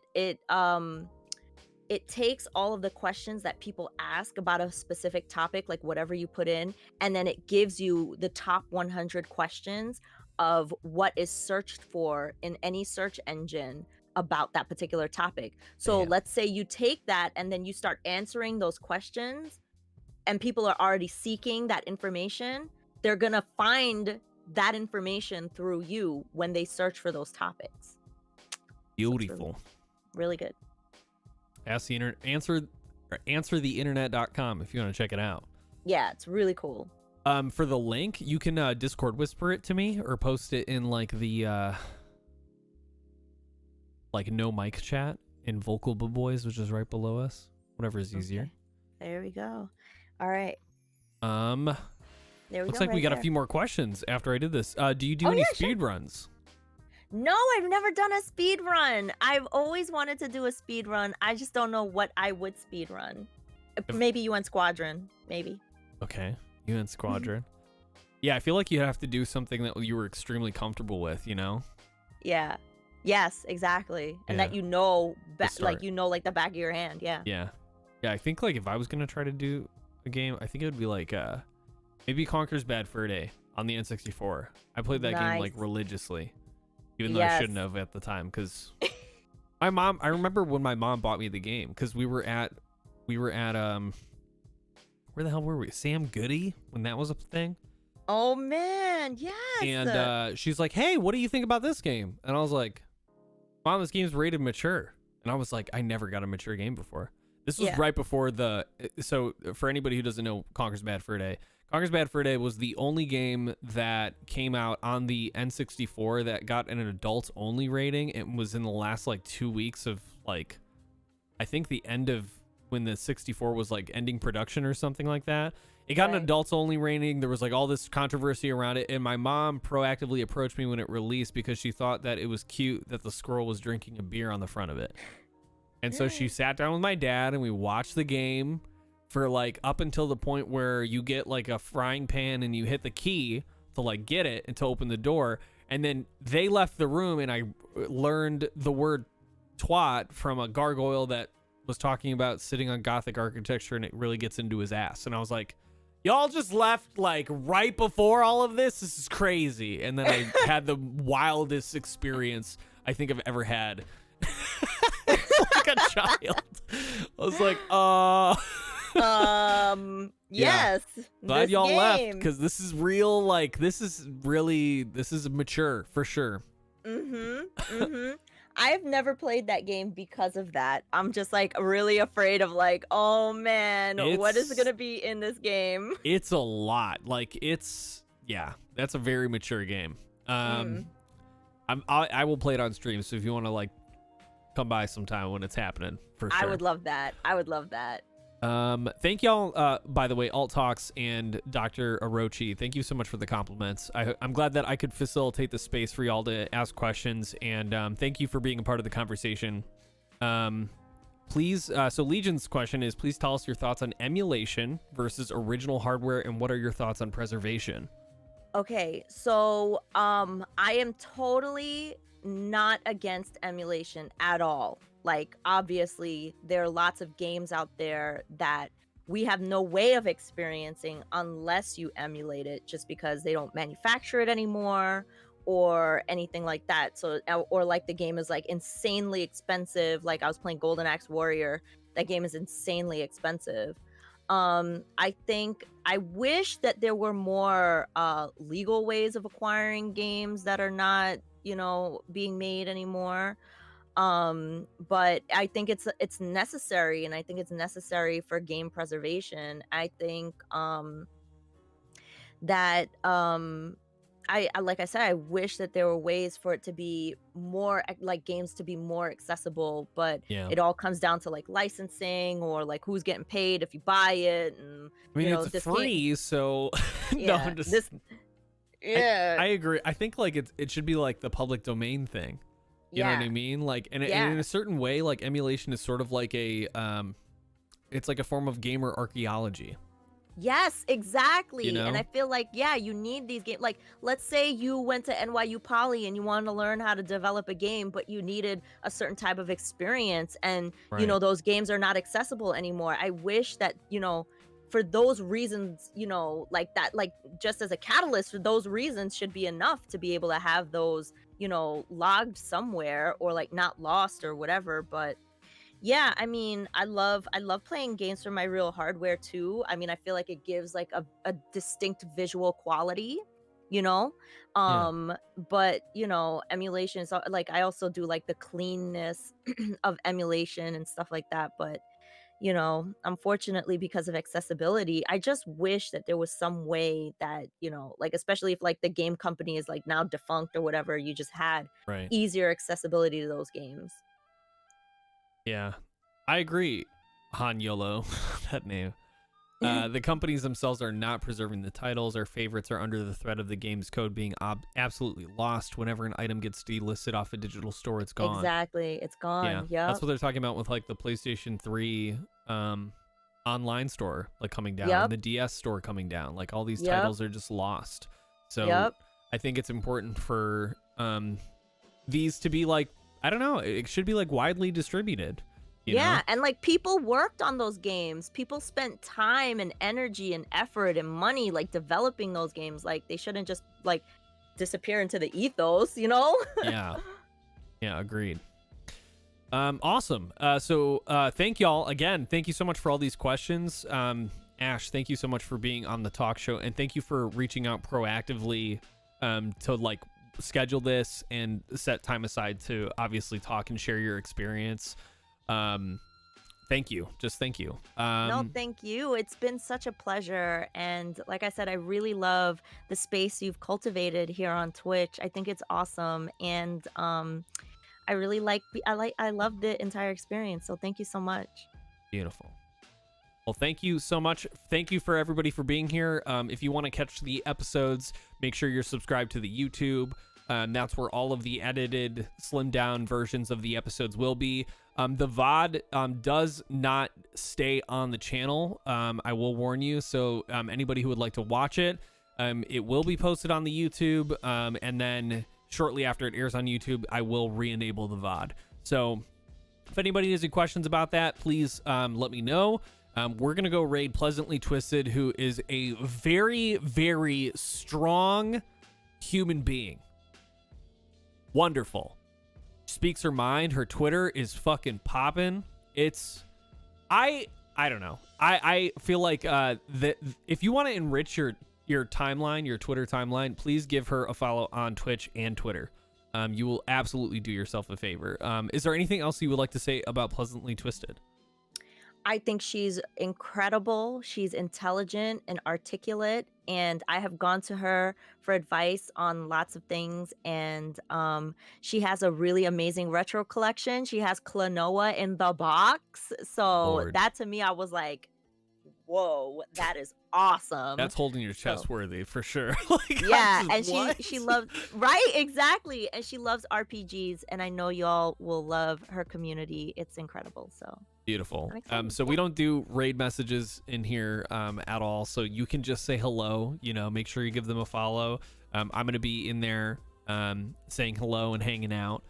it takes all of the questions that people ask about a specific topic, like whatever you put in, and then it gives you the top 100 questions of what is searched for in any search engine about that particular topic. So let's say you take that and then you start answering those questions, and people are already seeking that information. They're gonna find that information through you when they search for those topics. Beautiful. So really good. Ask the internet, answertheinternet.com if you want to check it out. Yeah, it's really cool. For the link, you can Discord whisper it to me or post it in, like, the like no mic chat in Vocal Boys, which is right below us. Whatever is easier. There we go. All right. There we looks go, like we got a few more questions after I did this. Do you do any speed runs? No, I've never done a speed run. I've always wanted to do a speed run. I just don't know what I would speed run. Maybe UN Squadron. Maybe. Okay, UN Squadron. Yeah, I feel like you have to do something that you were extremely comfortable with, you know? Yeah. Yes, exactly. And that you know, like, you know, like the back of your hand. Yeah. Yeah. Yeah, I think, like, if I was going to try to do a game, I think it would be like maybe Conker's Bad Fur Day on the N64. I played that game, like, religiously. Even though I shouldn't have at the time, because my mom, I remember when my mom bought me the game, because we were at where the hell were we? Sam Goody, when that was a thing. Oh man, yes. And she's like, hey, what do you think about this game? And I was like, Mom, this game's rated mature. And I was like, I never got a mature game before. This was right before so for anybody who doesn't know Conker's Bad Fur Day, Conker's Bad Fur Day was the only game that came out on the N64 that got an adults only rating. It was in the last, like, 2 weeks of, like, I think the end of when the 64 was, like, ending production or something like that. It got an adults only rating. There was, like, all this controversy around it. And my mom proactively approached me when it released because she thought that it was cute that the squirrel was drinking a beer on the front of it. And so she sat down with my dad and we watched the game for, like, up until the point where you get, like, a frying pan and you hit the key to, like, get it and to open the door. And then they left the room and I learned the word twat from a gargoyle that was talking about sitting on Gothic architecture, and it really gets into his ass. And I was like, y'all just left like right before all of this. This is crazy. And then I had the wildest experience I think I've ever had. Like a child. I was like, yes. Glad y'all left, because this is real. Like, this is mature for sure. I've never played that game because of that. I'm just like really afraid of like, oh man, what is gonna be in this game? It's a lot. Like, that's a very mature game. I will play it on stream, so if you want to like come by sometime when it's happening, for sure. I would love that. Thank y'all, by the way, Alt Talks and Dr. Orochi. Thank you so much for the compliments. I'm glad that I could facilitate the space for y'all to ask questions, and thank you for being a part of the conversation. Please, so Legion's question is, please tell us your thoughts on emulation versus original hardware, and what are your thoughts on preservation? Okay, so I am totally not against emulation at all. Like, obviously, there are lots of games out there that we have no way of experiencing unless you emulate it, just because they don't manufacture it anymore or anything like that. So, or like the game is like insanely expensive. Like I was playing Golden Axe Warrior. That game is insanely expensive. I wish that there were more legal ways of acquiring games that are not, being made anymore. But I think it's necessary, and I think it's necessary for game preservation. I think that I like I said, I wish that there were ways for it to be more, like, games to be more accessible, but it all comes down to like licensing, or like who's getting paid if you buy it. And I mean, it's free, so no, I'm just I agree. I think like it should be like the public domain thing. You know what I mean? Like, and in a certain way, like emulation is sort of like it's like a form of gamer archaeology. Yes, exactly. And I feel like, you need these games. Like, let's say you went to NYU Poly and you wanted to learn how to develop a game, but you needed a certain type of experience, and those games are not accessible anymore. I wish that, for those reasons, like that, like just as a catalyst, for those reasons should be enough to be able to have those, logged somewhere, or like not lost or whatever. But yeah, I mean, I love playing games from my real hardware too. I mean, I feel like it gives like a distinct visual quality, but emulation is like, I also do like the cleanness of emulation and stuff like that. But unfortunately, because of accessibility, I just wish that there was some way that, like, especially if like the game company is like now defunct or whatever, you just had easier accessibility to those games. Yeah, I agree. Han Yolo, that name. The companies themselves are not preserving the titles. Our favorites are under the threat of the game's code being absolutely lost. Whenever an item gets delisted off a digital store, it's gone. Exactly, it's gone. Yeah, that's what they're talking about with like the PlayStation 3 online store like coming down, and the DS store coming down. Like, all these titles are just lost. So I think it's important for these to be like, I don't know, it should be like widely distributed. You know? And like, people worked on those games. People spent time and energy and effort and money like developing those games. Like, they shouldn't just like disappear into the ethos, Yeah, agreed. Awesome. So thank y'all again. Thank you so much for all these questions. Ash, thank you so much for being on the talk show, and thank you for reaching out proactively to like schedule this and set time aside to obviously talk and share your experience. Thank you. Just thank you. No, thank you. It's been such a pleasure. And like I said, I really love the space you've cultivated here on Twitch. I think it's awesome. And I really I love the entire experience. So thank you so much. Beautiful. Well, thank you so much. Thank you for everybody for being here. If you want to catch the episodes, make sure you're subscribed to the YouTube. That's where all of the edited, slimmed down versions of the episodes will be. The VOD does not stay on the channel. I will warn you. So anybody who would like to watch it, it will be posted on the YouTube. And then shortly after it airs on YouTube, I will re-enable the VOD. So If anybody has any questions about that, please let me know. We're going to go raid Pleasantly Twisted, who is a very, very strong human being. Wonderful. Speaks her mind. Her Twitter is fucking popping. I don't know. I feel like that if you want to enrich your timeline, your Twitter timeline, please give her a follow on Twitch and Twitter. You will absolutely do yourself a favor. Is there anything else you would like to say about Pleasantly Twisted? I think she's incredible. She's intelligent and articulate, and I have gone to her for advice on lots of things. And she has a really amazing retro collection. She has Klonoa in the box. So Lord. that to me, I was like, whoa, that is awesome. That's holding your chest worthy for sure. Yeah, and she loves, right, exactly, and she loves RPGs, and I know y'all will love her community. It's incredible. So beautiful. So we don't do raid messages in here at all, so you can just say hello. Make sure you give them a follow. I'm gonna be in there saying hello and hanging out.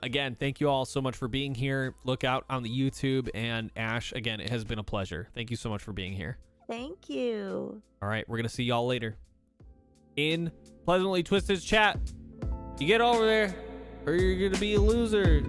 Again, thank you all so much for being here. Look out on the YouTube, and Ash, again, it has been a pleasure. Thank you so much for being here. Thank you. All right, we're gonna see y'all later in Pleasantly Twisted's chat. You get over there or you're gonna be a loser.